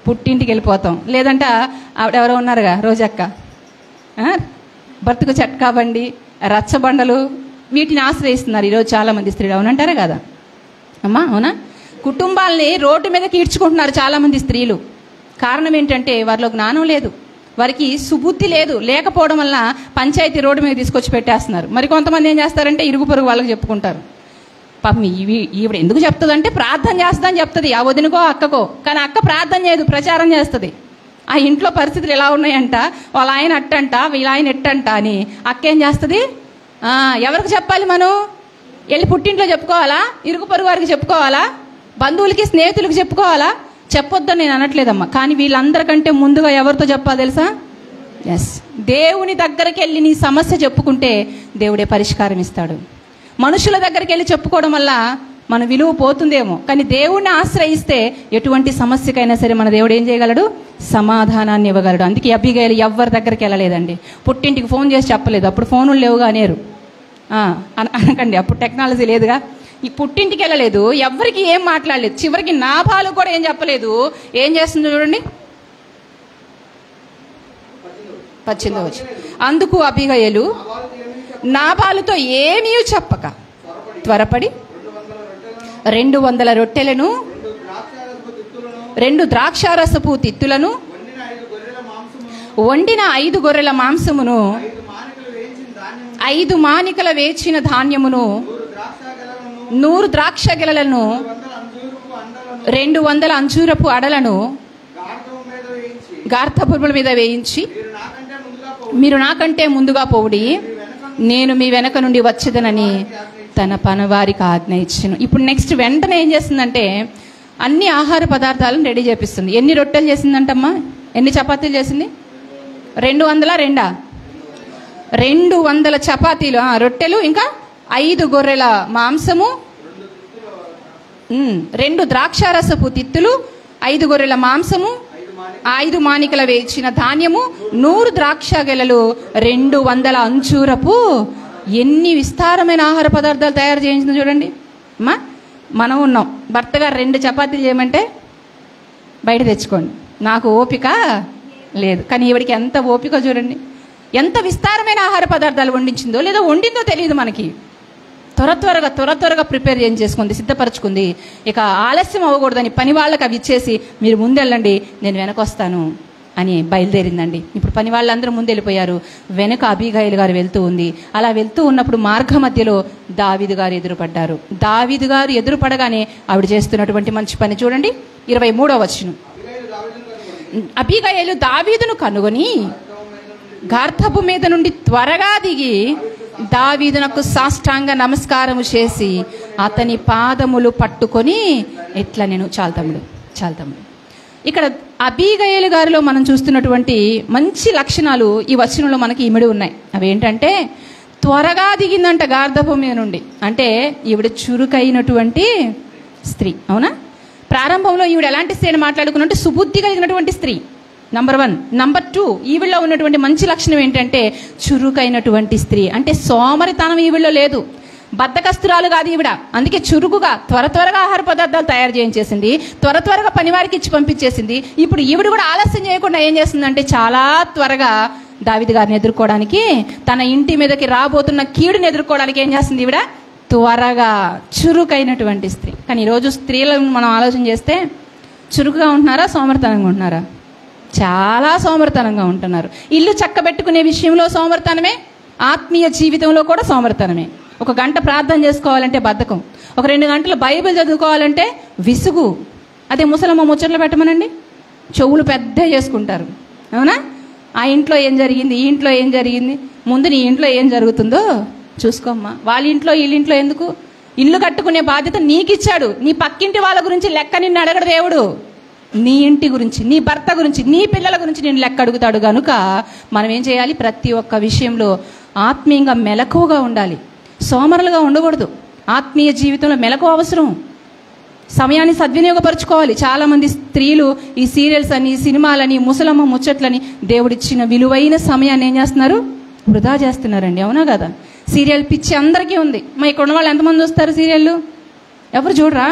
పుట్టింటికి వెళ్ళిపోతాం. లేదంటే ఆవిడెవరో ఉన్నారుగా, రోజక్క, బతుకు చట్కా బండి, రచ్చబండలు, వీటిని ఆశ్రయిస్తున్నారు ఈరోజు చాలామంది స్త్రీలు. అవునంటారా కదా అమ్మా? అవునా? కుటుంబాలని రోడ్డు మీద కీడ్చుకుంటున్నారు చాలామంది స్త్రీలు. కారణం ఏంటంటే వారిలో జ్ఞానం లేదు, వారికి సుబుద్ధి లేదు. లేకపోవడం వల్ల పంచాయతీ రోడ్డు మీద తీసుకొచ్చి పెట్టేస్తున్నారు. మరి కొంతమంది ఏం చేస్తారంటే ఇరుగు పొరుగు వాళ్ళకి చెప్పుకుంటారు. పాపం ఈవిడ ఎందుకు చెప్తుందంటే ప్రార్థన చేస్తుందని చెప్తుంది ఆ వదినకో అక్కకో, కానీ అక్క ప్రార్థన చేయదు, ప్రచారం చేస్తుంది. ఆ ఇంట్లో పరిస్థితులు ఎలా ఉన్నాయంట, వాళ్ళ ఆయన అట్టంట, వీళ్ళ ఆయన ఎట్టంట అని అక్క ఏం చేస్తుంది? ఎవరికి చెప్పాలి? మనం వెళ్ళి పుట్టింట్లో చెప్పుకోవాలా? ఇరుగు పొరుగు వారికి చెప్పుకోవాలా? బంధువులకి స్నేహితులకి చెప్పుకోవాలా? చెప్పొద్దని నేను అనట్లేదమ్మా, కానీ వీళ్ళందరికంటే ముందుగా ఎవరితో చెప్పాలి తెలుసా? దేవుని దగ్గరికి వెళ్ళి నీ సమస్య చెప్పుకుంటే దేవుడే పరిష్కారం ఇస్తాడు. మనుషుల దగ్గరికి వెళ్ళి చెప్పుకోవడం వల్ల మన విలువ పోతుందేమో, కానీ దేవుణ్ణి ఆశ్రయిస్తే ఎటువంటి సమస్యకైనా సరే మన దేవుడు ఏం చేయగలడు? సమాధానాన్ని ఇవ్వగలడు. అందుకే అబీగయలు ఎవరి దగ్గరికి వెళ్ళలేదండి. పుట్టింటికి ఫోన్ చేసి చెప్పలేదు, అప్పుడు ఫోనులు లేవుగా అనేరు అనకండి, అప్పుడు టెక్నాలజీ లేదుగా. ఈ పుట్టింటికి వెళ్ళలేదు, ఎవరికి ఏం మాట్లాడలేదు, చివరికి నాభాలు కూడా ఏం చెప్పలేదు. ఏం చేస్తుందో చూడండి, 18వ వచనం. అందుకు అబీగయలు నాబాలుతో ఏమీ చెప్పక త్వరపడి 200 రొట్టెలను 2 ద్రాక్షారసపు తిత్తులను వండిన 5 గొర్రెల మాంసమును 5 మానికల వేచిన ధాన్యమును 100 ద్రాక్ష గెలలను 200 అంజూరపు అడలను గార్ధపురుల మీద వేయించి మీరు నాకంటే ముందుగా పోవుడి, నేను మీ వెనక నుండి వచ్చేదనని తన పనివారికి ఆజ్ఞ ఇచ్చెను. ఇప్పుడు నెక్స్ట్ వెంటనే ఏం చేస్తుందంటే అన్ని ఆహార పదార్థాలను రెడీ చేపిస్తుంది. ఎన్ని రొట్టెలు చేసిందంటమ్మా? ఎన్ని చపాతీలు చేసింది? 200 చపాతీలు, రొట్టెలు, ఇంకా 5 గొర్రెల మాంసము, 2 ద్రాక్షారసపు తిత్తులు, 5 గొర్రెల మాంసము, 5 మానికల వేచిన ధాన్యము, 100 ద్రాక్ష గెలలు, 200 అంజూరపు. ఎన్ని విస్తారమైన ఆహార పదార్థాలు తయారు చేయించింది చూడండి అమ్మా. మనం ఉన్నాం, భర్త గారు 2 చపాతీలు చేయమంటే బయట తెచ్చుకోండి, నాకు ఓపిక లేదు. కానీ ఈవిడికి ఎంత ఓపిక చూడండి, ఎంత విస్తారమైన ఆహార పదార్థాలు వండించిందో, లేదా వండిందో తెలియదు మనకి. త్వరగా ప్రిపేర్ చేసుకుంది, సిద్ధపరచుకుంది. ఇక ఆలస్యం అవ్వకూడదని పని వాళ్ళకి అవి ఇచ్చేసి మీరు ముందెళ్ళండి, నేను వెనకొస్తాను అని బయలుదేరిందండి. ఇప్పుడు పని వాళ్ళందరూ ముందెళ్ళిపోయారు, వెనుక అబీగయలు గారు వెళ్తూ ఉంది. అలా వెళ్తూ ఉన్నప్పుడు మార్గ మధ్యలో దావీదు గారు ఎదురుపడ్డారు. దావీదు గారు ఎదురుపడగానే ఆవిడ చేస్తున్నటువంటి మంచి పని చూడండి, 23వ వచనం. అబీగయలు దావీదును కనుగొని గర్భపు మీద నుండి త్వరగా దిగి దావీదునకు సాష్టాంగ నమస్కారము చేసి అతని పాదములు పట్టుకొని ఎట్లా నేను చాలు తమ్ముడు. ఇక్కడ అబీగయలు గారిలో మనం చూస్తున్నటువంటి మంచి లక్షణాలు ఈ వచనంలో మనకి ఇమిడి ఉన్నాయి. అవి ఏంటంటే, త్వరగా దిగిందంట గార్ధపు మీద నుండి. అంటే ఈవిడ చురుకైనటువంటి స్త్రీ. అవునా? ప్రారంభంలో ఈవిడ ఎలాంటి స్త్రీ అని మాట్లాడుకున్నట్టు సుబుద్ధి కలిగినటువంటి స్త్రీ, నంబర్ 1. నంబర్ 2, ఈవిడలో ఉన్నటువంటి మంచి లక్షణం ఏంటంటే చురుకైనటువంటి స్త్రీ. అంటే సోమరితనం ఈవిడలో లేదు, బద్ధకస్తురాలు కాదు ఈవిడ. అందుకే చురుకుగా త్వరగా ఆహార పదార్థాలు తయారు చేయించేసింది, త్వరగా పనివారికి ఇచ్చి పంపించేసింది. ఇప్పుడు ఈవిడ కూడా ఆలస్యం చేయకుండా ఏం చేస్తుందంటే చాలా త్వరగా దావీదు గారిని ఎదుర్కోవడానికి, తన ఇంటి మీదకి రాబోతున్న కీడుని ఎదుర్కోవడానికి ఏం చేస్తుంది ఈవిడ? త్వరగా చురుకైనటువంటి స్త్రీ. కానీ ఈరోజు స్త్రీలను మనం ఆలోచన చేస్తే చురుకుగా ఉంటున్నారా, సోమరితనంగా ఉంటున్నారా? చాలా సోమరితనంగా ఉంటున్నారు. ఇల్లు చక్కబెట్టుకునే విషయంలో సోమరితనమే, ఆత్మీయ జీవితంలో కూడా సోమరితనమే. 1 గంట ప్రార్థన చేసుకోవాలంటే బద్ధకం, 2 గంటలు బైబిల్ చదువుకోవాలంటే విసుగు. అదే ముసలమ్మ ముచ్చట్లు పెట్టమనండి, చెవులు పెద్ద చేసుకుంటారు. అవునా? ఆ ఇంట్లో ఏం జరిగింది, ఈ ఇంట్లో ఏం జరిగింది, ముందు నీ ఇంట్లో ఏం జరుగుతుందో చూసుకోమ్మా. వాళ్ళ ఇంట్లో వీళ్ళింట్లో ఎందుకు? ఇల్లు కట్టుకునే బాధ్యత నీకు ఇచ్చాడు. నీ పక్కింటి వాళ్ళ గురించి లెక్క నిన్ను అడగడు దేవుడు. నీ ఇంటి గురించి, నీ భర్త గురించి, నీ పిల్లల గురించి నేను లెక్క అడుగుతాడు. కనుక మనం ఏం చేయాలి? ప్రతి ఒక్క విషయంలో ఆత్మీయంగా మెలకువగా ఉండాలి, సోమరులుగా ఉండకూడదు. ఆత్మీయ జీవితంలో మెలకువ అవసరం. సమయాన్ని సద్వినియోగపరచుకోవాలి. చాలామంది స్త్రీలు ఈ సీరియల్స్ అని, సినిమాలని, ముసలమ్మ ముచ్చట్లని దేవుడిచ్చిన విలువైన సమయాన్ని ఏం చేస్తున్నారు? వృధా చేస్తున్నారండి. అవునా కదా? సీరియల్ పిచ్చి అందరికీ ఉంది. మా ఇక్కడ ఉన్న వాళ్ళు ఎంతమంది వస్తారు సీరియళ్ళు? ఎవరు చూడరా?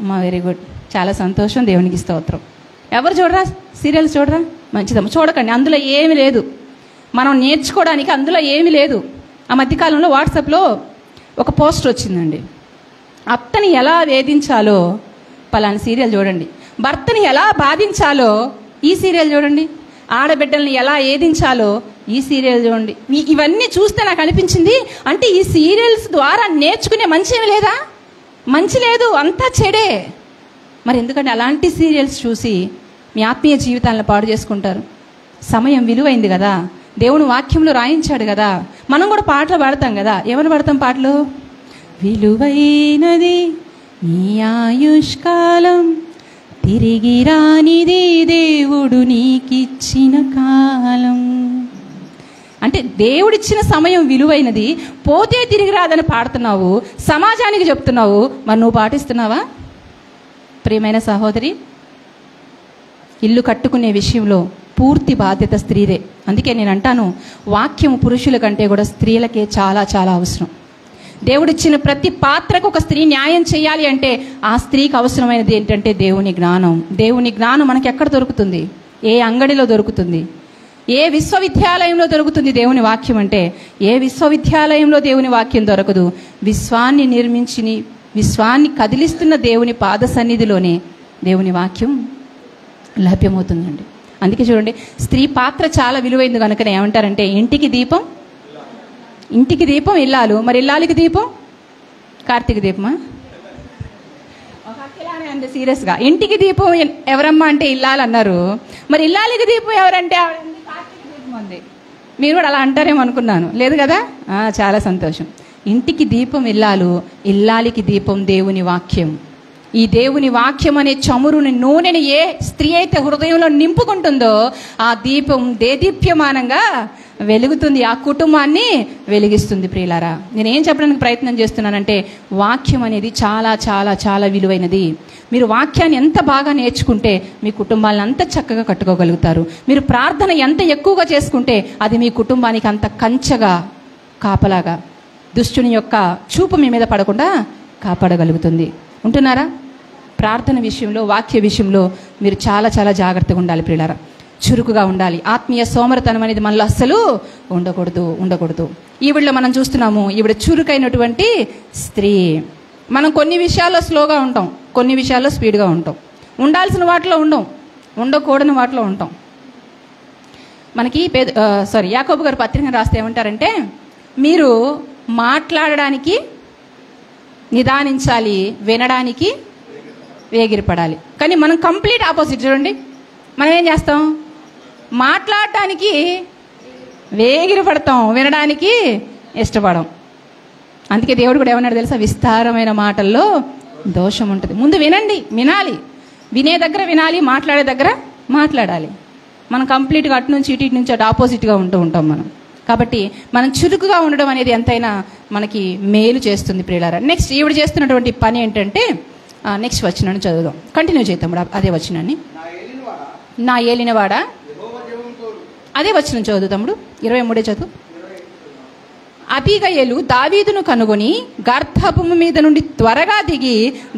అమ్మా, వెరీ గుడ్, చాలా సంతోషం, దేవునికి స్తోత్రం. ఎవరు చూడరా సీరియల్స్? చూడరా? మంచిదమ్మా, చూడకండి. అందులో ఏమి లేదు, మనం నేర్చుకోవడానికి అందులో ఏమి లేదు. ఆ మధ్యకాలంలో వాట్సాప్లో ఒక పోస్ట్ వచ్చిందండి. అత్తని ఎలా వేధించాలో పలానా సీరియల్ చూడండి, భర్తని ఎలా బాధించాలో ఈ సీరియల్ చూడండి, ఆడబిడ్డల్ని ఎలా ఏదించాలో ఈ సీరియల్ చూడండి. ఇవన్నీ చూస్తే నాకు అనిపించింది, అంటే ఈ సీరియల్స్ ద్వారా నేర్చుకునే మంచి ఏమి లేదా? మంచి లేదు, అంతా చెడే. మరి ఎందుకంటే అలాంటి సీరియల్స్ చూసి మీ ఆత్మీయ జీవితాలను పాడు చేసుకుంటారు? సమయం విలువైంది కదా, దేవుని వాక్యంలో రాయించాడు కదా. మనం కూడా పాటలు పాడతాం కదా. ఏమని పాడతాం పాటలు? విలువైనది నీ ఆయుష్కాలం, తిరిగి రానిది దేవుడు నీకిచ్చిన కాలం. అంటే దేవుడిచ్చిన సమయం విలువైనది, పోతే తిరిగి రాదని పాడుతున్నావు, సమాజానికి చెప్తున్నావు. మరి నువ్వు పాటిస్తున్నావా? ప్రియమైన సహోదరి, ఇల్లు కట్టుకునే విషయంలో పూర్తి బాధ్యత స్త్రీదే. అందుకే నేను అంటాను, వాక్యం పురుషుల కంటే కూడా స్త్రీలకే చాలా చాలా అవసరం. దేవుడిచ్చిన ప్రతి పాత్రకు ఒక స్త్రీ న్యాయం చేయాలి అంటే ఆ స్త్రీకి అవసరమైనది ఏంటంటే దేవుని జ్ఞానం. దేవుని జ్ఞానం మనకి ఎక్కడ దొరుకుతుంది? ఏ అంగడిలో దొరుకుతుంది? ఏ విశ్వవిద్యాలయంలో దొరుకుతుంది దేవుని వాక్యం? అంటే ఏ విశ్వవిద్యాలయంలో దేవుని వాక్యం దొరకదు. విశ్వాన్ని నిర్మించి విశ్వాన్ని కదిలిస్తున్న దేవుని పాద సన్నిధిలోనే దేవుని వాక్యం లభ్యమవుతుందండి. అందుకే చూడండి, స్త్రీ పాత్ర చాలా విలువైంది. కనుకనే ఏమంటారంటే, ఇంటికి దీపం ఇల్లాలు. మరి ఇల్లాలికి దీపం కార్తీక దీపమా? అంటే సీరియస్గా ఇంటికి దీపం ఎవరమ్మా అంటే ఇల్లాలు అన్నారు. మరి ఇల్లాలికి దీపం ఎవరంటే కార్తీక దీపం ఉంది. మీరు కూడా అలా అంటారేమో అనుకున్నాను. లేదు కదా? చాలా సంతోషం. ఇంటికి దీపం ఇల్లాలు, ఇల్లాలికి దీపం దేవుని వాక్యం. ఈ దేవుని వాక్యం అనే చమురుని, నూనెని ఏ స్త్రీ అయితే హృదయంలో నింపుకుంటుందో ఆ దీపం దేదీప్యమానంగా వెలుగుతుంది, ఆ కుటుంబాన్ని వెలిగిస్తుంది. ప్రియులారా, నేనేం చెప్పడానికి ప్రయత్నం చేస్తున్నానంటే, వాక్యం అనేది చాలా చాలా చాలా విలువైనది. మీరు వాక్యాన్ని ఎంత బాగా నేర్చుకుంటే మీ కుటుంబాలను అంత చక్కగా కట్టుకోగలుగుతారు. మీరు ప్రార్థన ఎంత ఎక్కువగా చేసుకుంటే అది మీ కుటుంబానికి అంత కంచగా, కాపలాగా, దుష్టుని యొక్క చూపు మీ మీద పడకుండా కాపాడగలుగుతుంది. ఉంటున్నారా? ప్రార్థన విషయంలో, వాక్య విషయంలో మీరు చాలా చాలా జాగ్రత్తగా ఉండాలి ప్రియులారా. చురుకుగా ఉండాలి. ఆత్మీయ సోమరతనం అనేది మనలో అస్సలు ఉండకూడదు. ఈవిడలో మనం చూస్తున్నాము, ఈవిడ చురుకైనటువంటి స్త్రీ. మనం కొన్ని విషయాల్లో స్లోగా ఉంటాం, కొన్ని విషయాల్లో స్పీడ్గా ఉంటాం. ఉండాల్సిన వాటిలో ఉండం, ఉండకూడని వాటిలో ఉంటాం. మనకి యాకోబు గారు పత్రిక రాస్తే ఏమంటారంటే, మీరు మాట్లాడడానికి నిదానించాలి, వినడానికి వేగిరపడాలి. కానీ మనం కంప్లీట్ ఆపోజిట్. చూడండి, మనం ఏం చేస్తాం? మాట్లాడటానికి వేగిరి పడతాం, వినడానికి ఇష్టపడం. అందుకే దేవుడు కూడా ఏమన్నాడు తెలుసా? విస్తారమైన మాటల్లో దోషం ఉంటుంది. ముందు వినాలి. వినే దగ్గర వినాలి, మాట్లాడే దగ్గర మాట్లాడాలి. మనం కంప్లీట్గా అటు నుంచి ఇటు నుంచి అటు ఆపోజిట్గా ఉంటూ ఉంటాం మనం. కాబట్టి మనం చురుకుగా ఉండడం అనేది ఎంతైనా మనకి మేలు చేస్తుంది ప్రియులారా. నెక్స్ట్ ఈవిడ చేస్తున్నటువంటి పని ఏంటంటే, నెక్స్ట్ వచనాన్ని చదువుదాం. కంటిన్యూ చేద్దాం అదే వచనాన్ని. నా ఏలినవాడా, అదే వచనం చదువు తమ్ముడు, 23 చదువు. అబీగయలు దావీదును కనుగొని గర్భము మీద నుండి త్వరగా దిగి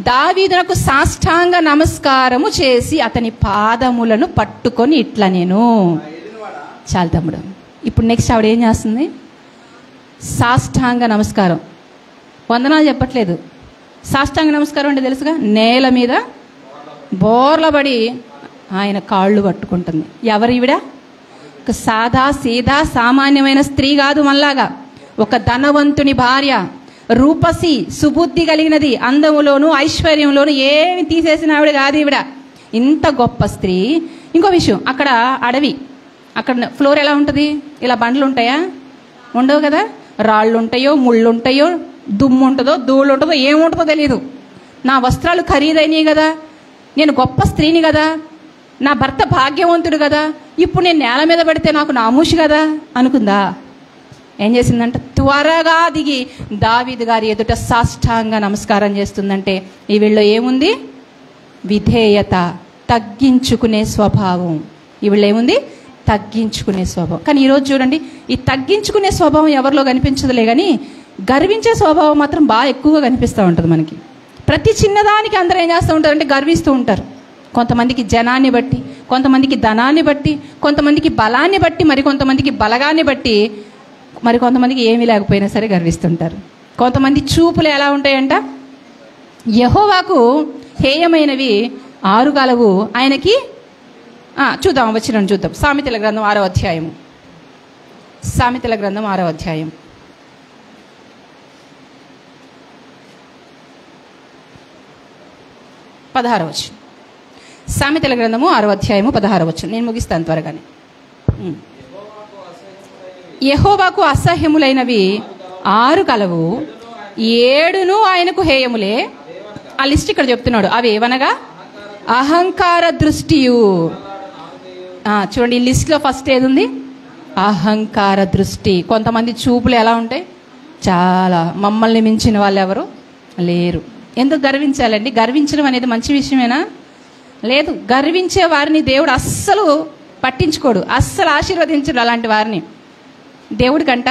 దావీదునకు సాష్టాంగ నమస్కారము చేసి అతని పాదములను పట్టుకొని ఇట్లా నేను. చాలు తమ్ముడు. ఇప్పుడు నెక్స్ట్ ఆవిడ ఏం చేస్తుంది? సాష్టాంగ నమస్కారం. వందనాలు చెప్పట్లేదు. సాష్టాంగ నమస్కారం అంటే తెలుసుగా, నేల మీద బోర్లబడి ఆయన కాళ్ళు పట్టుకుంటుంది. ఎవరు ఈవిడ? ఒక సాదా సీదా సామాన్యమైన స్త్రీ కాదు, మనలాగా ఒక ధనవంతుని భార్య, రూపసి, సుబుద్ధి కలిగినది, అందములోను ఐశ్వర్యంలోను ఏమి తీసేసిన ఆవిడ కాదు ఈవిడ. ఇంత గొప్ప స్త్రీ. ఇంకో విషయం, అక్కడ అడవి, అక్కడ ఫ్లోర్ ఎలా ఉంటుంది? ఇలా బండ్లు ఉంటాయా? ఉండవు కదా. రాళ్ళు ఉంటాయో, ముళ్ళు ఉంటాయో, దుమ్ము ఉంటుందో, ధూళి ఉంటుందో, ఏముంటుందో తెలియదు. నా వస్త్రాలు ఖరీదైనవి కదా, నేను గొప్ప స్త్రీని కదా, నా భర్త భాగ్యవంతుడు కదా, ఇప్పుడు నేను నేల మీద పడితే నాకు నామూషి కదా అనుకుందా? ఏం చేసిందంటే త్వరగా దిగి దావీదు గారి ఎదుట సాష్టాంగ నమస్కారం చేస్తుందంటే ఈ వీళ్ళలో ఏముంది? విధేయత, తగ్గించుకునే స్వభావం. ఈ వీళ్ళు ఏముంది? తగ్గించుకునే స్వభావం. కానీ ఈరోజు చూడండి, ఈ తగ్గించుకునే స్వభావం ఎవరిలో కనిపించదులే, కానీ గర్వించే స్వభావం మాత్రం బాగా ఎక్కువగా కనిపిస్తూ ఉంటుంది మనకి. ప్రతి చిన్నదానికి అందరూ ఏం చేస్తూ ఉంటారంటే గర్విస్తూ ఉంటారు. కొంతమందికి జనాన్ని బట్టి, కొంతమందికి ధనాన్ని బట్టి, కొంతమందికి బలాన్ని బట్టి, మరి కొంతమందికి బలగాన్ని బట్టి, మరి కొంతమందికి ఏమీ లేకపోయినా సరే గర్విస్తుంటారు. కొంతమంది చూపులు ఎలా ఉంటాయంట? యెహోవాకు హేయమైనవి 6 గలవు, ఆయనకి చూద్దాం, వచ్చిన చూద్దాం. సామెతల గ్రంథం 6వ అధ్యాయము. సామెతల గ్రంథం 6వ అధ్యాయం 16వ వచనం. సామెతల గ్రంథము 6వ అధ్యాయము 16వ వచనం. నేను ముగిస్తాను త్వరగానే. యెహోవాకు అసహ్యములైనవి 6 కలవు, 7 ఆయనకు హేయములే. ఆ లిస్ట్ ఇక్కడ చెప్తున్నాడు. అవి ఏవనగా అహంకార దృష్టియు. చూడండి, ఈ లిస్ట్లో ఫస్ట్ ఏది ఉంది? అహంకార దృష్టి. కొంతమంది చూపులు ఎలా ఉంటాయి? చాలా. మమ్మల్ని మించిన వాళ్ళు ఎవరు లేరు. ఎందుకు గర్వించాలండి? గర్వించడం అనేది మంచి విషయమేనా? లేదు. గర్వించే వారిని దేవుడు అస్సలు పట్టించుకోడు, అస్సలు ఆశీర్వదించడు. అలాంటి వారిని దేవుడికంట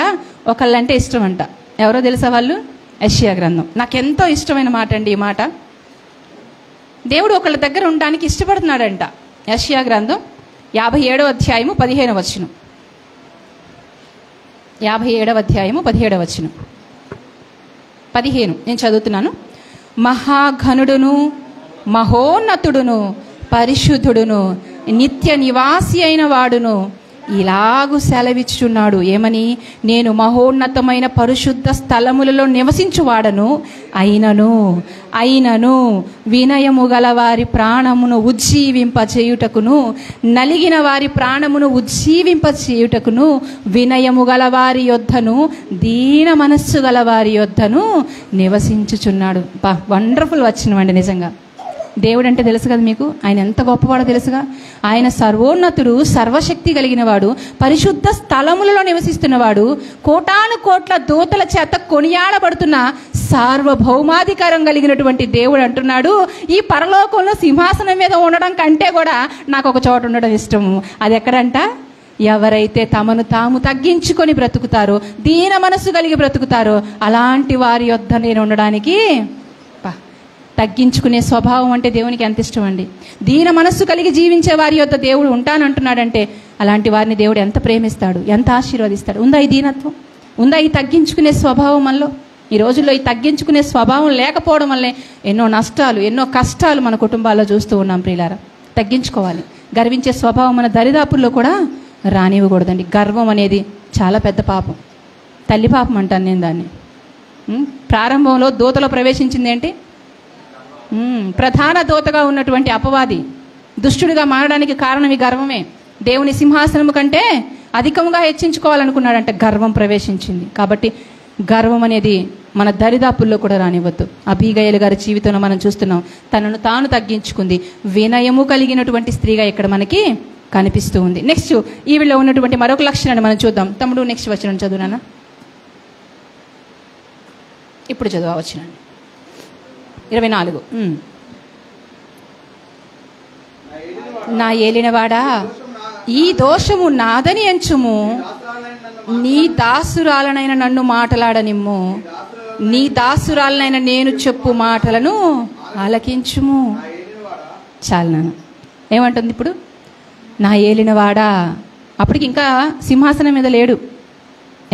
ఒకళ్ళంటే ఇష్టం అంట. ఎవరో తెలుసా వాళ్ళు? యెషయా గ్రంథం. నాకెంతో ఇష్టమైన మాట అండి ఈ మాట. దేవుడు ఒకళ్ళ దగ్గర ఉండడానికి ఇష్టపడుతున్నాడంట. యెషయా గ్రంథం 57వ అధ్యాయము 15వ వచనం. 57వ అధ్యాయము 17వ వచనం. 15 నేను చదువుతున్నాను. మహాఘనుడును, మహోన్నతుడును, పరిశుద్ధుడును, నిత్య నివాసి అయిన వాడును ఇలాగు సెలవిచ్చుచున్నాడు. ఏమని? నేను మహోన్నతమైన పరిశుద్ధ స్థలములలో నివసించువాడను, అయినను వినయము గల వారి ప్రాణమును ఉజ్జీవింపచేయుటకును, నలిగిన వారి ప్రాణమును ఉజ్జీవింపచేయుటకును, వినయము గల వారి యొద్దను, దీన మనస్సు గల వారి యొద్దను నివసించుచున్నాడు. వండర్ఫుల్ వచ్చినవండి నిజంగా. దేవుడు అంటే తెలుసు కదా మీకు, ఆయన ఎంత గొప్పవాడో తెలుసుగా. ఆయన సర్వోన్నతుడు, సర్వశక్తి కలిగిన వాడు, పరిశుద్ధ స్థలములలో నివసిస్తున్నవాడు, కోటాను కోట్ల దూతల చేత కొనియాడబడుతున్న సార్వభౌమాధికారం కలిగినటువంటి దేవుడు అంటున్నాడు, ఈ పరలోకంలో సింహాసనం మీద ఉండడం కంటే కూడా నాకు ఒక చోట ఉండడం ఇష్టము. అది ఎక్కడంట? ఎవరైతే తమను తాము తగ్గించుకొని బ్రతుకుతారో, దీన మనస్సు కలిగి బ్రతుకుతారో అలాంటి వారి యొద్ద నేను ఉండడానికి. తగ్గించుకునే స్వభావం అంటే దేవునికి ఎంత ఇష్టం అండి. దీన మనస్సు కలిగి జీవించే వారి యొద్ద దేవుడు ఉంటానంటున్నాడంటే అలాంటి వారిని దేవుడు ఎంత ప్రేమిస్తాడు, ఎంత ఆశీర్వదిస్తాడు. ఉందా ఈ దీనత్వం? ఉందా ఈ తగ్గించుకునే స్వభావం మనలో? ఈ రోజుల్లో ఈ తగ్గించుకునే స్వభావం లేకపోవడం వల్లే ఎన్నో నష్టాలు, ఎన్నో కష్టాలు మన కుటుంబాల్లో చూస్తూ ఉన్నాం ప్రియులారా. తగ్గించుకోవాలి. గర్వించే స్వభావం మన దరిదాపుల్లో కూడా రానివ్వకూడదండి. గర్వం అనేది చాలా పెద్ద పాపం, తల్లి పాపం అంటాను నేను దాన్ని. ప్రారంభంలో దూతలో ప్రవేశించింది ఏంటి? ప్రధాన దూతగా ఉన్నటువంటి అపవాది దుష్టుడిగా మారడానికి కారణం ఈ గర్వమే. దేవుని సింహాసనము కంటే అధికంగా హెచ్చించుకోవాలనుకున్నాడంటే గర్వం ప్రవేశించింది. కాబట్టి గర్వం అనేది మన దరిదాపుల్లో కూడా రానివ్వద్దు. అబీగయలు గారి జీవితంలో మనం చూస్తున్నాం, తనను తాను తగ్గించుకుంది, వినయము కలిగినటువంటి స్త్రీగా ఇక్కడ మనకి కనిపిస్తూ ఉంది. నెక్స్ట్ ఈవిలో ఉన్నటువంటి మరొక లక్షణాన్ని మనం చూద్దాం. తమ్ముడు నెక్స్ట్ వచనం చదువునా, ఇప్పుడు చదువు వచనాన్ని 24. నా ఏలినవాడా, ఈ దోషము నాదని ఎంచుము, నీ దాసురాలనైన నన్ను మాటలాడనిమ్ము, నీ దాసురాలనైన నేను చెప్పు మాటలను ఆలకించుము. చాలు నాన్న. ఏమంటుంది ఇప్పుడు? నా ఏలినవాడా. అప్పటికి ఇంకా సింహాసనం మీద లేడు.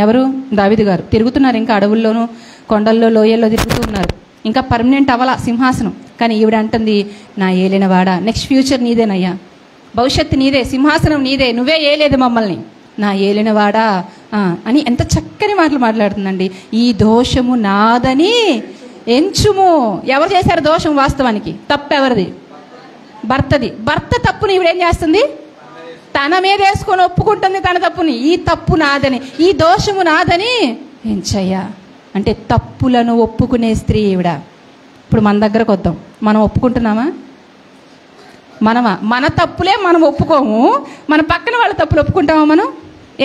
ఎవరు? దావీదు గారు. తిరుగుతున్నారు ఇంకా అడవుల్లోనూ కొండల్లో లోయల్లో తిరుగుతూ ఉన్నారు. ఇంకా పర్మనెంట్ అవ్వాల సింహాసనం. కానీ ఈవిడ అంటుంది, నా ఏలినవాడా, నెక్స్ట్ ఫ్యూచర్ నీదేనయ్యా, భవిష్యత్తు నీదే, సింహాసనం నీదే, నువ్వే ఏలేదు మమ్మల్ని, నా ఏలినవాడా అని ఎంత చక్కని మాటలు మాట్లాడుతుందండి. ఈ దోషము నాదని ఎంచుము. ఎవరు చేశారు దోషం? వాస్తవానికి తప్పు ఎవరిది? భర్తది. భర్త తప్పుని ఈవిడేం చేస్తుంది? తన మీద వేసుకొని ఒప్పుకుంటుంది తన తప్పుని. ఈ తప్పు నాదని, ఈ దోషము నాదని ఎంచయ్యా అంటే తప్పులను ఒప్పుకునే స్త్రీ ఈవిడ. ఇప్పుడు మన దగ్గరకు వద్దాం. మనం ఒప్పుకుంటున్నామా? మన తప్పులే మనం ఒప్పుకోము. మన పక్కన వాళ్ళ తప్పులు ఒప్పుకుంటామా? మనం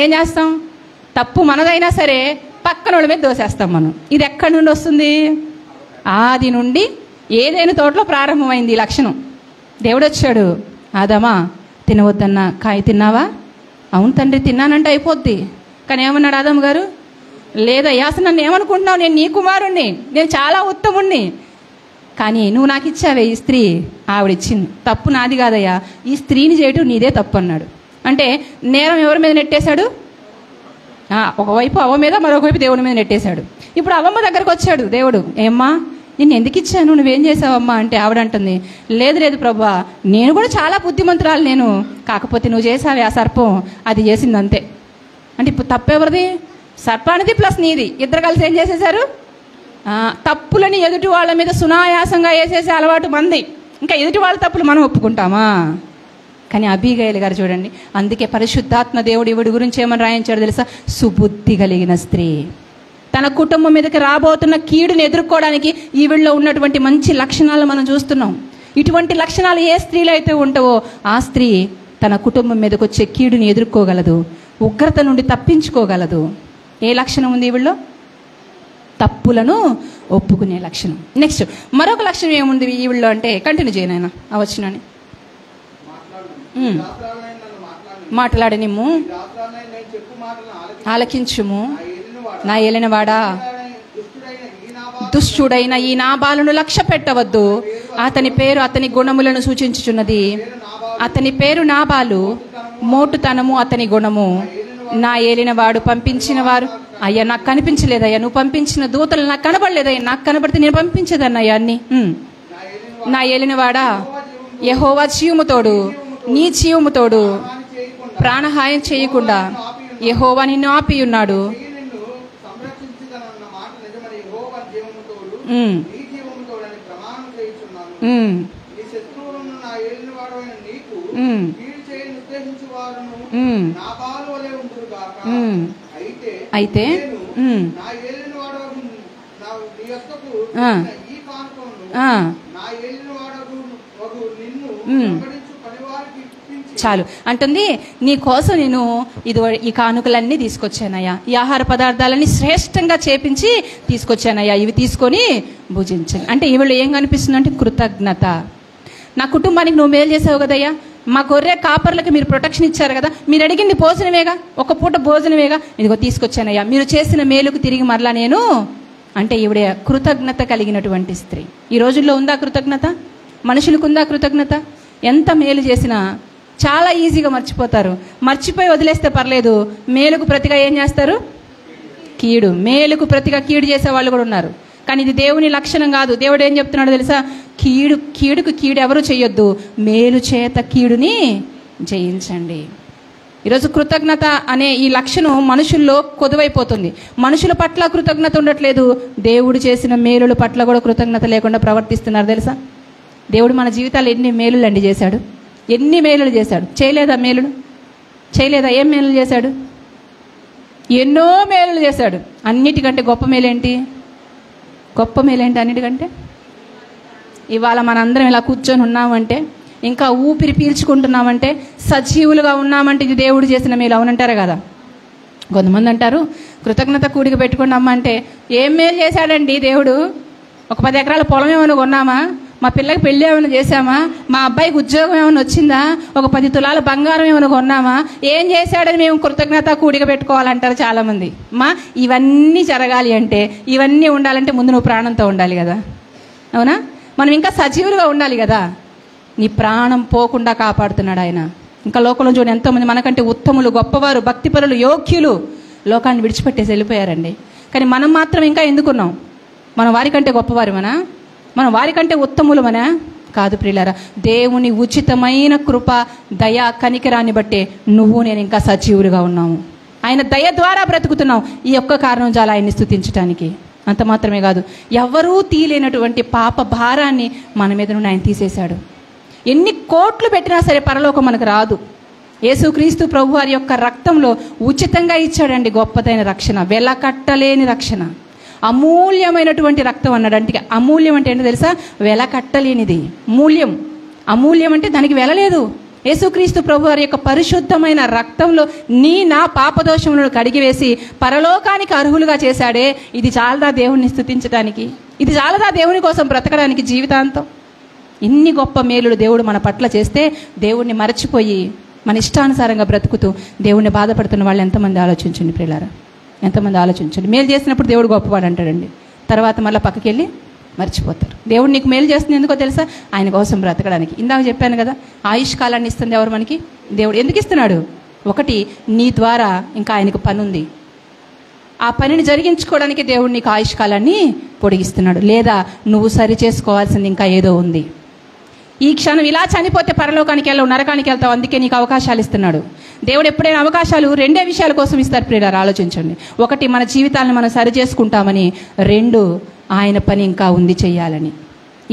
ఏం చేస్తాం? తప్పు మనదైనా సరే పక్కన వాళ్ళ మీద దోసేస్తాం మనం. ఇది ఎక్కడి నుండి వస్తుంది? ఆది నుండి ఏదైనా తోటలో ప్రారంభమైంది ఈ లక్షణం. దేవుడు వచ్చాడు, ఆదామా తినవద్దన్నా కాయ తిన్నావా? అవును తండ్రి తిన్నానంటే అయిపోద్ది. కానీ ఏమన్నాడు ఆదాము గారు? లేదయ్యా, అసలు నన్ను ఏమనుకుంటున్నావు? నేను నీ కుమారుణ్ణి, నేను చాలా ఉత్తముణ్ణి, కానీ నువ్వు నాకు ఇచ్చావే ఈ స్త్రీ, ఆవిడిచ్చింది. తప్పు నాది కాదయ్యా, ఈ స్త్రీని చేయటం నీదే తప్పు అన్నాడు. అంటే నేరం ఎవరి మీద నెట్టేశాడు? ఒకవైపు అవ్వ మీద, మరొకవైపు దేవుని మీద నెట్టేశాడు. ఇప్పుడు అవ్వమ్మ దగ్గరకు వచ్చాడు దేవుడు. ఏమ్మా నేను ఎందుకు ఇచ్చాను, నువ్వేం చేసావమ్మా అంటే ఆవిడంటుంది, లేదు లేదు ప్రభా, నేను కూడా చాలా బుద్ధిమంతురాలు నేను, కాకపోతే నువ్వు చేసావే ఆ సర్పం, అది చేసింది అంతే. అంటే ఇప్పుడు తప్పెవరిది? సర్పానిది ప్లస్ నీది. ఇద్దరు కలిసి ఏం చేసేశారు? తప్పులని ఎదుటి వాళ్ళ మీద సునాయాసంగా వేసేసే అలవాటు మంది. ఇంకా ఎదుటి వాళ్ళ తప్పులు మనం ఒప్పుకుంటామా? కానీ అబీగయలు గారు చూడండి, అందుకే పరిశుద్ధాత్మ దేవుడు ఈవిడి గురించి ఏమని రాయించాడు తెలుసా? సుబుద్ధి కలిగిన స్త్రీ. తన కుటుంబం మీదకి రాబోతున్న కీడుని ఎదుర్కోవడానికి ఈవిడలో ఉన్నటువంటి మంచి లక్షణాలు మనం చూస్తున్నాం. ఇటువంటి లక్షణాలు ఏ స్త్రీలో అయితే ఉంటావో ఆ స్త్రీ తన కుటుంబం మీదకి వచ్చే కీడుని ఎదుర్కోగలదు, ఉగ్రత నుండి తప్పించుకోగలదు. ఏ లక్షణం ఉంది ఈవిడలో? తప్పులను ఒప్పుకునే లక్షణం. నెక్స్ట్ మరొక లక్షణం ఏముంది ఈవిడలో అంటే, కంటిన్యూ చేయనైనా ఆ వచ్చినాన్ని. మాట్లాడనిమ్ము, ఆలకించుము, నా ఏలినవాడా, దుష్టుడైన ఈ నాబాలును లక్ష్య పెట్టవద్దు, అతని పేరు అతని గుణములను సూచించుచున్నది. అతని పేరు నాబాలు, మోటుతనము అతని గుణము. నా ఏలినవాడు పంపించిన వారు, అయ్యా నాకు కనిపించలేదయ్యా, నువ్వు పంపించిన దూతలు నాకు కనబడలేదయ్యా, నాకు కనబడితే నేను పంపించేదన్నయ్యా అన్ని. నా ఏలినవాడా, యెహోవా జీవముతోడు, నీ జీవముతోడు ప్రాణహాయం చేయకుండా యెహోవా నిన్ను ఆపి ఉన్నాడు. అయితే చాలు అంటుంది, నీ కోసం నేను ఈ కానుకలన్నీ తీసుకొచ్చానయ్యా, ఈ ఆహార పదార్థాలన్నీ శ్రేష్టంగా చేపించి తీసుకొచ్చానయ్యా, ఇవి తీసుకొని భుజించండి. అంటే ఈవిడ ఏం కనిపిస్తుంది అంటే కృతజ్ఞత. నా కుటుంబానికి నువ్వు మేలు చేసావు కదయ్యా, మా గొర్రె కాపర్లకు మీరు ప్రొటెక్షన్ ఇచ్చారు కదా, మీరు అడిగింది భోజనమేగా, ఒక పూట భోజనమేగా, ఇదిగో తీసుకొచ్చానయ్యా, మీరు చేసిన మేలుకు తిరిగి మరలా నేను అంటే ఈవిడ కృతజ్ఞత కలిగినటువంటి స్త్రీ. ఈ రోజుల్లో ఉందా కృతజ్ఞత? మనుషులకు ఉందా కృతజ్ఞత? ఎంత మేలు చేసినా చాలా ఈజీగా మర్చిపోతారు. మర్చిపోయి వదిలేస్తే పర్లేదు, మేలుకు ప్రతిగా ఏం చేస్తారు? కీడు. మేలుకు ప్రతిగా కీడు చేసే వాళ్ళు కూడా ఉన్నారు. కానీ ఇది దేవుని లక్షణం కాదు. దేవుడు ఏం చెప్తున్నాడో తెలుసా? కీడుకు కీడు ఎవరు చేయొద్దు, మేలు చేత కీడుని జయించండి. ఈరోజు కృతజ్ఞత అనే ఈ లక్షణం మనుషుల్లో కొదువైపోతుంది. మనుషుల పట్ల కృతజ్ఞత ఉండట్లేదు, దేవుడు చేసిన మేలుల పట్ల కూడా కృతజ్ఞత లేకుండా ప్రవర్తిస్తున్నారు తెలుసా? దేవుడు మన జీవితాలు ఎన్ని మేలులండి చేశాడు, ఎన్ని మేలులు చేశాడు. చేయలేదా మేలులు? చేయలేదా? ఏం మేలులు చేశాడు? ఎన్నో మేలులు చేశాడు. అన్నిటికంటే గొప్ప మేలేంటి? గొప్ప మేలేంటి అన్నిటికంటే? ఇవాళ మనందరం ఇలా కూర్చొని ఉన్నామంటే, ఇంకా ఊపిరి పీల్చుకుంటున్నామంటే, సజీవులుగా ఉన్నామంటే ఇది దేవుడు చేసిన మేలు. అవునంటారా కదా? కొంతమంది అంటారు కృతజ్ఞత కూడిక పెట్టుకుని అమ్మంటే, ఏం మేలు చేశాడండి దేవుడు? ఒక 10 ఎకరాల పొలం ఏమైనా కొన్నామా? మా పిల్లకి పెళ్ళి ఏమైనా చేశామా? మా అబ్బాయికి ఉద్యోగం ఏమైనా వచ్చిందా? ఒక 10 తులాల బంగారం ఏమైనా కొన్నామా? ఏం చేశాడని మేము కృతజ్ఞత కూడిక పెట్టుకోవాలంటారు చాలామంది. ఇవన్నీ జరగాలి అంటే, ఇవన్నీ ఉండాలంటే ముందు నువ్వు ప్రాణంతో ఉండాలి కదా. అవునా? మనం ఇంకా సజీవులుగా ఉండాలి కదా. నీ ప్రాణం పోకుండా కాపాడుతున్నాడు ఆయన. ఇంకా లోకంలో చూడండి, ఎంతోమంది మనకంటే ఉత్తములు, గొప్పవారు, భక్తిపరులు, యోగ్యులు లోకాన్ని విడిచిపెట్టేసి వెళ్ళిపోయారండి. కానీ మనం మాత్రం ఇంకా ఎందుకున్నాం? మనం వారికంటే గొప్పవారు మనం వారికంటే ఉత్తములు కాదు ప్రియులారా. దేవుని ఉచితమైన కృప, దయ, కనికరాన్ని బట్టే నువ్వు నేను ఇంకా సజీవులుగా ఉన్నాము. ఆయన దయ ద్వారా బ్రతుకుతున్నాం. ఈ ఒక్క కారణం చాలా ఆయన్ని స్తుతించడానికి. అంత మాత్రమే కాదు, ఎవరూ తీయలేనటువంటి పాప భారాన్ని మన మీద నుండి ఆయన తీసేశాడు. ఎన్ని కోట్లు పెట్టినా సరే పరలోకం మనకు రాదు. యేసుక్రీస్తు ప్రభు వారి యొక్క రక్తంలో ఉచితంగా ఇచ్చాడండి గొప్పదైన రక్షణ, వెలకట్టలేని రక్షణ, అమూల్యమైనటువంటి రక్తం అన్నాడు. అంటే అమూల్యం అంటే ఏంటో తెలుసా? వెలకట్టలేనిది. మూల్యం, అమూల్యం అంటే దానికి వెలలేదు. యేసుక్రీస్తు ప్రభు వారి యొక్క పరిశుద్ధమైన రక్తంలో నా పాపదోషములను కడిగివేసి పరలోకానికి అర్హులుగా చేశాడే. ఇది చాలదా దేవుణ్ణి స్తుతించడానికి? ఇది చాలదా దేవుని కోసం బ్రతకడానికి జీవితాంతం? ఇన్ని గొప్ప మేలులు దేవుడు మన పట్ల చేస్తే దేవుణ్ణి మరచిపోయి మన ఇష్టానుసారంగా బ్రతుకుతూ దేవుణ్ణి బాధపడుతున్న వాళ్ళు ఎంతమంది ఆలోచించండి ప్రియులారా. ఎంతమంది ఆలోచించండి. మేలు చేసినప్పుడు దేవుడు గొప్పవాడు అంటాడండి, తర్వాత మళ్ళీ పక్కకి వెళ్ళి మర్చిపోతారు. దేవుడు నీకు మేలు చేస్తుంది ఎందుకో తెలుసా? ఆయన కోసం బ్రతకడానికి. ఇందాక చెప్పాను కదా, ఆయుష్కాలాన్ని ఇస్తుంది ఎవరు మనకి? దేవుడు. ఎందుకు ఇస్తున్నాడు? ఒకటి, నీ ద్వారా ఇంకా ఆయనకు పని ఉంది. ఆ పనిని జరిగించుకోవడానికి దేవుడు నీకు ఆయుష్కాలాన్ని పొడిగిస్తున్నాడు. లేదా నువ్వు సరి చేసుకోవాల్సింది ఇంకా ఏదో ఉంది. ఈ క్షణం ఇలా చనిపోతే పరలోకానికి వెళ్ళవు, నరకానికి వెళ్తావు. అందుకే నీకు అవకాశాలు ఇస్తున్నాడు దేవుడు. ఎప్పుడైనా అవకాశాలు 2 విషయాల కోసం ఇస్తారు ప్రియులారా, ఆలోచించండి. ఒకటి, మన జీవితాలను మనం సరి చేసుకుంటామని. 2, ఆయన పని ఇంకా ఉంది చెయ్యాలని.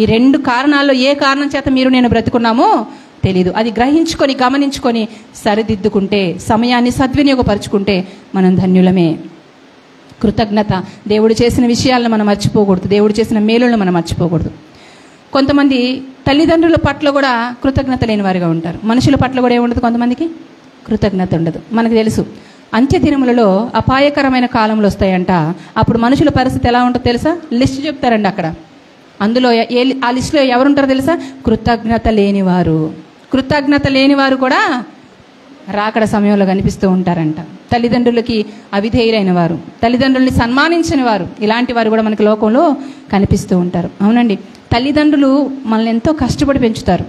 ఈ 2 కారణాల్లో ఏ కారణం చేత మీరు నేను బ్రతుకున్నామో తెలీదు. అది గ్రహించుకొని, గమనించుకొని సరిదిద్దుకుంటే, సమయాన్ని సద్వినియోగపరుచుకుంటే మనం ధన్యులమే. కృతజ్ఞత. దేవుడు చేసిన విషయాలను మనం మర్చిపోకూడదు. దేవుడు చేసిన మేలులను మనం మర్చిపోకూడదు. కొంతమంది తల్లిదండ్రుల పట్ల కూడా కృతజ్ఞత లేని వారిగా ఉంటారు. మనుషుల పట్ల కూడా ఏముండదు, కొంతమందికి కృతజ్ఞత ఉండదు. మనకు తెలుసు, అంత్య దినములలో అపాయకరమైన కాలంలో వస్తాయంట. అప్పుడు మనుషుల పరిస్థితి ఎలా ఉంటుందో తెలుసా? లిస్ట్ చెప్తారండి అక్కడ. అందులో ఆ లిస్టులో ఎవరుంటారో తెలుసా? కృతజ్ఞత లేనివారు. కృతజ్ఞత లేనివారు కూడా రాకడ సమయంలో కనిపిస్తూ ఉంటారంట. తల్లిదండ్రులకి అవిధేయులైన వారు, తల్లిదండ్రుల్ని సన్మానించని వారు, ఇలాంటి వారు కూడా మనకి లోకంలో కనిపిస్తూ ఉంటారు. అవునండి, తల్లిదండ్రులు మనల్ని ఎంతో కష్టపడి పెంచుతారు.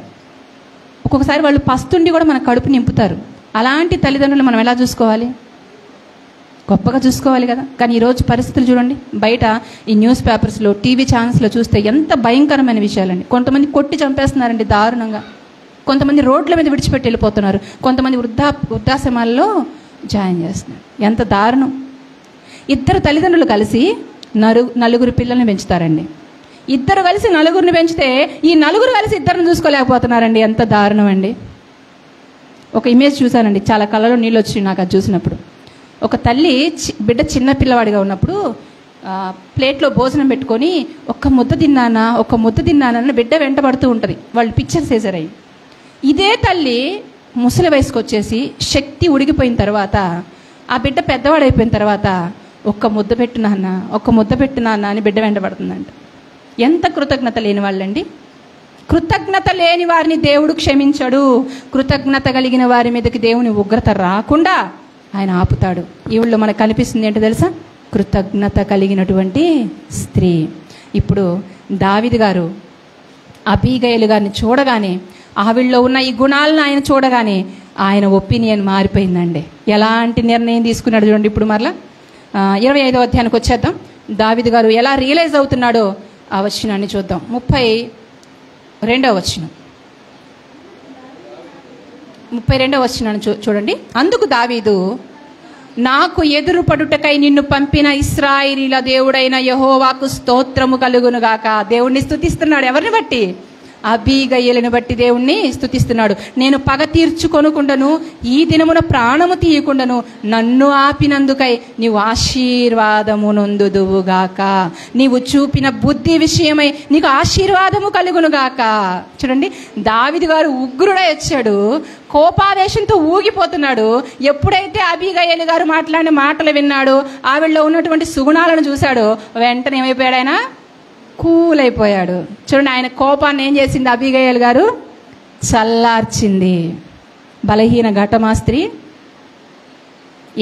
ఒక్కొక్కసారి వాళ్ళు పస్తుండి కూడా మన కడుపు నింపుతారు. అలాంటి తల్లిదండ్రులు మనం ఎలా చూసుకోవాలి? గొప్పగా చూసుకోవాలి కదా. కానీ ఈరోజు పరిస్థితులు చూడండి, బయట ఈ న్యూస్ పేపర్స్లో, టీవీ ఛానల్స్లో చూస్తే ఎంత భయంకరమైన విషయాలండి. కొంతమంది కొట్టి చంపేస్తున్నారండి దారుణంగా. కొంతమంది రోడ్ల మీద విడిచిపెట్టి వెళ్ళిపోతున్నారు. కొంతమంది వృద్ధాశ్రమాల్లో జాయిన్ చేస్తున్నారు. ఎంత దారుణం. 2 తల్లిదండ్రులు కలిసి 4 పిల్లల్ని పెంచుతారండి. 2 కలిసి 4 పెంచితే ఈ 4 కలిసి 2 చూసుకోలేకపోతున్నారండి. ఎంత దారుణం అండి. ఒక ఇమేజ్ చూశానండి, చాలా కళ్ళలో నీళ్ళు వచ్చి నాకు అది చూసినప్పుడు. ఒక తల్లి బిడ్డ చిన్న పిల్లవాడిగా ఉన్నప్పుడు ప్లేట్లో భోజనం పెట్టుకొని ఒక్క ముద్ద తిన్నానా బిడ్డ వెంటబడుతూ ఉంటుంది. వాళ్ళు పిక్చర్స్ వేసారయ్యి. ఇదే తల్లి ముసలి వయసుకు వచ్చేసి శక్తి ఉడిగిపోయిన తర్వాత, ఆ బిడ్డ పెద్దవాడైపోయిన తర్వాత ఒక్క ముద్ద పెట్టు నాన్న అని బిడ్డ వెంటబడుతుందంట. ఎంత కృతజ్ఞత లేని వాళ్ళండి. కృతజ్ఞత లేని వారిని దేవుడు క్షమించడు. కృతజ్ఞత కలిగిన వారి మీదకి దేవుని ఉగ్రత రాకుండా ఆయన ఆపుతాడు. ఈ ఊళ్ళో మనకు కనిపిస్తుంది ఏంటో తెలుసా? కృతజ్ఞత కలిగినటువంటి స్త్రీ. ఇప్పుడు దావీదు గారు అబీగయలు గారిని చూడగానే, ఆవిడలో ఉన్న ఈ గుణాలను ఆయన చూడగానే ఆయన ఒపీనియన్ మారిపోయిందండి. ఎలాంటి నిర్ణయం తీసుకున్నాడు చూడండి. ఇప్పుడు మరలా 25వ అధ్యాయానికి వచ్చేద్దాం. దావీదు గారు ఎలా రియలైజ్ అవుతున్నాడో ఆ వచనాన్ని చూద్దాం. 32వ వచనం, 32వ వచనాన్ని చూడండి. అందుకు దావీదు, నాకు ఎదురు పడుటకై నిన్ను పంపిన ఇశ్రాయేలీల దేవుడైన యెహోవాకు స్తోత్రము కలుగునుగాక. దేవుణ్ణి స్తుతిస్తున్నాడు. ఎవరిని బట్టి? అబీగయలను బట్టి దేవుణ్ణి స్తుతిస్తున్నాడు. నేను పగ తీర్చుకొనుకుండను, ఈ దినమున ప్రాణము తీయకుండాను, నన్ను ఆపినందుకై నీవు ఆశీర్వాదము నొందుదువుగాక. నీవు చూపిన బుద్ధి విషయమై నీకు ఆశీర్వాదము కలుగునుగాక. చూడండి, దావీదు గారు ఉగ్రుడై వచ్చాడు, కోపావేశంతో ఊగిపోతున్నాడు. ఎప్పుడైతే అబీగయలు గారు మాట్లాడిన మాటలు విన్నాడు, ఆవిడలో ఉన్నటువంటి సుగుణాలను చూశాడు, వెంటనే ఏమైపోయాడు? ఆయన కూల్ అయిపోయాడు. చూడండి, ఆయన కోపాన్ని ఏం చేసింది అబీగయలు గారు? చల్లార్చింది. బలహీన ఘట్టమా స్త్రీ?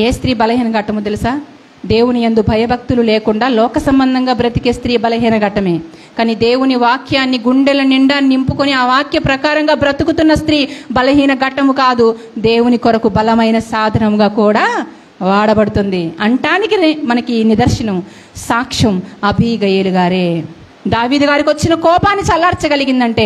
ఏ స్త్రీ బలహీన ఘట్టమో తెలుసా? దేవుని యందు భయభక్తులు లేకుండా లోక సంబంధంగా బ్రతికే స్త్రీ బలహీన ఘట్టమే. కానీ దేవుని వాక్యాన్ని గుండెల నిండా నింపుకొని ఆ వాక్య ప్రకారంగా బ్రతుకుతున్న స్త్రీ బలహీన ఘట్టము కాదు, దేవుని కొరకు బలమైన సాధనముగా కూడా వాడబడుతుంది. అంటానికి మనకి నిదర్శనం, సాక్ష్యం అబీగయలు గారే. దావీదు గారికి వచ్చిన కోపాన్ని చల్లార్చగలిగిందంటే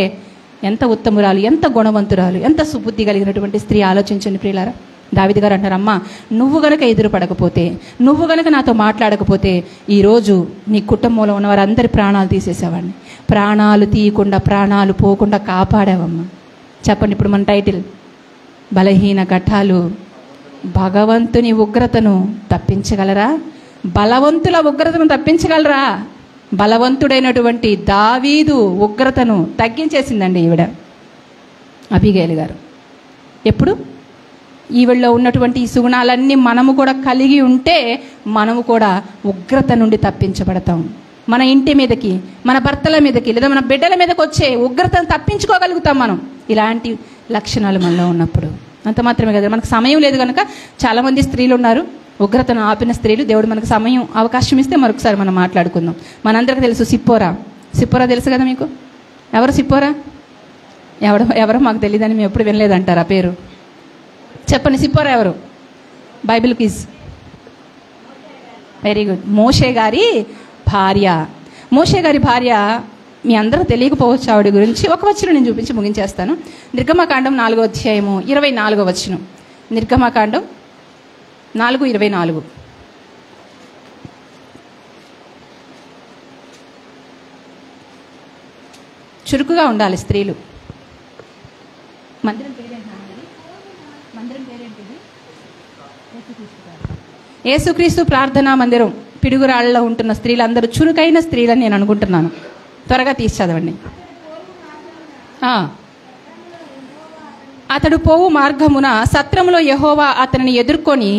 ఎంత ఉత్తమురాలు, ఎంత గుణవంతురాలు, ఎంత సుబుద్ధి కలిగినటువంటి స్త్రీ. ఆలోచించండి ప్రియులారా. దావీదు గారు అంటారు, అమ్మా నువ్వు గనక ఎదురు పడకపోతే, నువ్వు గనక నాతో మాట్లాడకపోతే ఈరోజు నీ కుటుంబంలో ఉన్న వారందరి ప్రాణాలు తీసేసేవాడిని. ప్రాణాలు తీయకుండా, ప్రాణాలు పోకుండా కాపాడావమ్మా. చెప్పండి, ఇప్పుడు మన టైటిల్ బలహీన ఘట్టాలు భగవంతుని ఉగ్రతను తప్పించగలరా? బలవంతుల ఉగ్రతను తప్పించగలరా? బలవంతుడైనటువంటి దావీదు ఉగ్రతను తగ్గించేసిందండి ఈవిడ అబీగయలు గారు. ఎప్పుడు? ఈవిడలో ఉన్నటువంటి ఈ సుగుణాలన్నీ మనము కూడా కలిగి ఉంటే మనము కూడా ఉగ్రత నుండి తప్పించబడతాం. మన ఇంటి మీదకి, మన భర్తల మీదకి, లేదా మన బిడ్డల మీదకి వచ్చే ఉగ్రతను తప్పించుకోగలుగుతాం మనం, ఇలాంటి లక్షణాలు మనలో ఉన్నప్పుడు. అంత మాత్రమే కదా, మనకు సమయం లేదు కనుక చాలామంది స్త్రీలు ఉన్నారు, ఉగ్రతను ఆపిన స్త్రీలు. దేవుడు మనకు సమయం, అవకాశం ఇస్తే మరొకసారి మనం మాట్లాడుకుందాం. మనందరికీ తెలుసు సిప్పోరా. సిప్పోరా తెలుసు కదా మీకు? ఎవరు సిప్పోరా? ఎవరో మాకు తెలియదని మేము ఎప్పుడు వినలేదంటారు ఆ పేరు. చెప్పండి, సిప్పోరా ఎవరు? Bible quiz. Very good. మోషే గారి భార్య. మోషే గారి భార్య మీ అందరూ తెలియకపోవచ్చు ఆవిడ గురించి. ఒక వచనం నేను చూపించి ముగించేస్తాను. నిర్గమకాండం 4వ అధ్యాయము 24వ వచనం. నిర్గమకాండం 4:24. చురుకుగా ఉండాలి స్త్రీలు. మందిరం పేరేంటిది? యేసుక్రీస్తు ప్రార్థనా మందిరం పిడుగురాళ్ళలో ఉంటున్న స్త్రీలందరూ చురుకైన స్త్రీలని నేను అనుకుంటున్నాను. త్వరగా తీసి చదవండి. అతడు పోవు మార్గమున సత్రములో యెహోవా అతనిని ఎదుర్కొని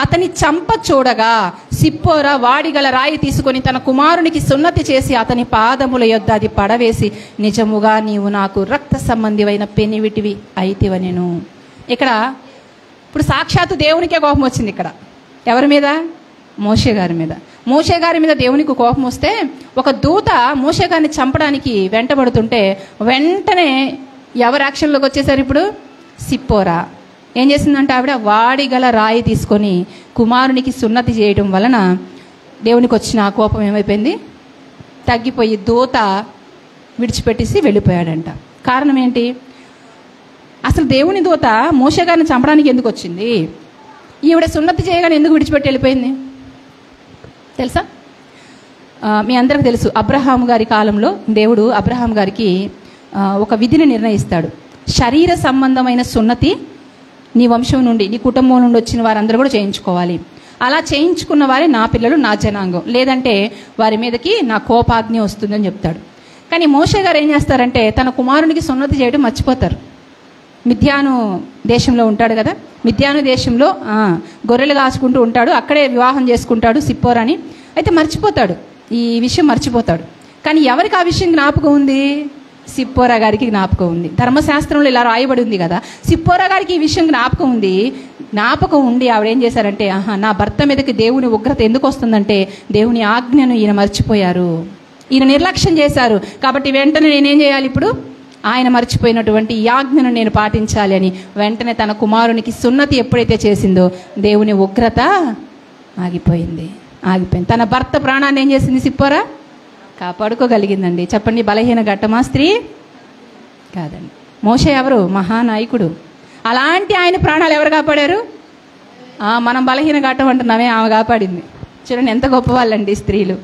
అతని చంప చూడగా సిప్పోరా వాడిగల రాయి తీసుకొని తన కుమారునికి సున్నతి చేసి అతని పాదముల యొద్ద అది పడవేసి, నిజముగా నీవు నాకు రక్త సంబంధివైన పెనివిటివి అయితివనెను. ఇక్కడ ఇప్పుడు సాక్షాత్తు దేవునికే కోపం వచ్చింది. ఇక్కడ ఎవరి మీద? మోషే గారి మీద. మోషే గారి మీద దేవునికి కోపం వస్తే ఒక దూత మోషే గారిని చంపడానికి వెంటబడుతుంటే వెంటనే ఎవరు యాక్షన్లోకి వచ్చేసారు? ఇప్పుడు సిప్పోరా ఏం చేసిందంటే ఆవిడ వాడిగల రాయి తీసుకొని కుమారునికి సున్నతి చేయడం వలన దేవునికి వచ్చిన ఆ కోపం ఏమైపోయింది? తగ్గిపోయి దూత విడిచిపెట్టేసి వెళ్ళిపోయాడంట. కారణం ఏంటి? అసలు దేవుని దూత మోషే గారిని చంపడానికి ఎందుకు వచ్చింది? ఈవిడ సున్నతి చేయగానే ఎందుకు విడిచిపెట్టి వెళ్ళిపోయింది తెలుసా? మీ అందరికి తెలుసు, అబ్రహాం గారి కాలంలో దేవుడు అబ్రహాం గారికి ఒక విధిని నిర్ణయిస్తాడు. శరీర సంబంధమైన సున్నతి నీ వంశం నుండి, నీ కుటుంబం నుండి వచ్చిన వారందరూ కూడా చేయించుకోవాలి. అలా చేయించుకున్న వారే నా పిల్లలు, నా జనాంగం, లేదంటే వారి మీదకి నా కోపాగ్ని వస్తుందని చెప్తాడు. కానీ మోషే గారు ఏం చేస్తారంటే తన కుమారునికి సున్నతి చేయడం మర్చిపోతారు. మిద్యాను దేశంలో ఉంటాడు కదా, మిద్యాను దేశంలో గొర్రెలు కాచుకుంటూ ఉంటాడు, అక్కడే వివాహం చేసుకుంటాడు సిప్పోరాని. అయితే మర్చిపోతాడు, ఈ విషయం మర్చిపోతాడు. కానీ ఎవరికి ఆ విషయం జ్ఞాపకం ఉంది? సిప్పోరా గారికి జ్ఞాపకం ఉంది. ధర్మశాస్త్రంలో ఇలా రాయబడి ఉంది కదా, సిప్పోరా గారికి ఈ విషయం జ్ఞాపకం ఉంది. జ్ఞాపకం ఉండి ఆవిడ ఏం చేశారంటే, నా భర్త మీదకి దేవుని ఉగ్రత ఎందుకు వస్తుందంటే దేవుని ఆజ్ఞను ఈయన మర్చిపోయారు, ఈయన నిర్లక్ష్యం చేశారు. కాబట్టి వెంటనే నేనేం చేయాలి? ఇప్పుడు ఆయన మర్చిపోయినటువంటి ఈ ఆజ్ఞను నేను పాటించాలి అని వెంటనే తన కుమారునికి సున్నతి ఎప్పుడైతే చేసిందో దేవుని ఉగ్రత ఆగిపోయింది. తన భర్త ప్రాణాన్ని ఏం చేసింది సిప్పోరా? కాపాడుకోగలిగిందండి. చెప్పండి, బలహీన ఘట్టమా స్త్రీ? కాదండి. మోషే ఎవరు? మహానాయకుడు. అలాంటి ఆయన ప్రాణాలు ఎవరు కాపాడారు? మనం బలహీన ఘట్టం అంటున్నామే, ఆమె కాపాడింది. చూడండి ఎంత గొప్ప వాళ్ళండి స్త్రీలు.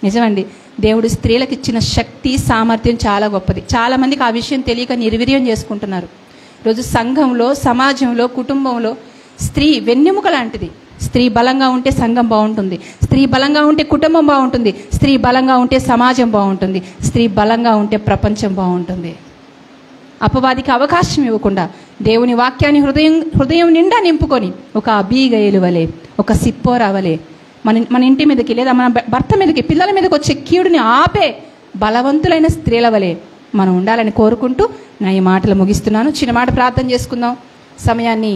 నిజమండి, దేవుడు స్త్రీలకు ఇచ్చిన శక్తి, సామర్థ్యం చాలా గొప్పది. చాలామందికి ఆ విషయం తెలియక నిర్వీర్యం చేసుకుంటున్నారు. ఈరోజు సంఘంలో, సమాజంలో, కుటుంబంలో స్త్రీ వెన్నెముక లాంటిది. స్త్రీ బలంగా ఉంటే సంఘం బాగుంటుంది, స్త్రీ బలంగా ఉంటే కుటుంబం బాగుంటుంది, స్త్రీ బలంగా ఉంటే సమాజం బాగుంటుంది, స్త్రీ బలంగా ఉంటే ప్రపంచం బాగుంటుంది. అపవాదికి అవకాశం ఇవ్వకుండా దేవుని వాక్యాన్ని హృదయం నిండా నింపుకొని ఒక అబీగయలు వలె, ఒక సిప్పోరా వలె మన ఇంటి మీదకి లేదా మన భర్త మీదకి, పిల్లల మీదకి వచ్చే కీడుని ఆపే బలవంతులైన స్త్రీల వలె మనం ఉండాలని కోరుకుంటూ నా ఈ మాటలు ముగిస్తున్నాను. చిన్న మాట ప్రార్థన చేసుకుందాం. సమయాన్ని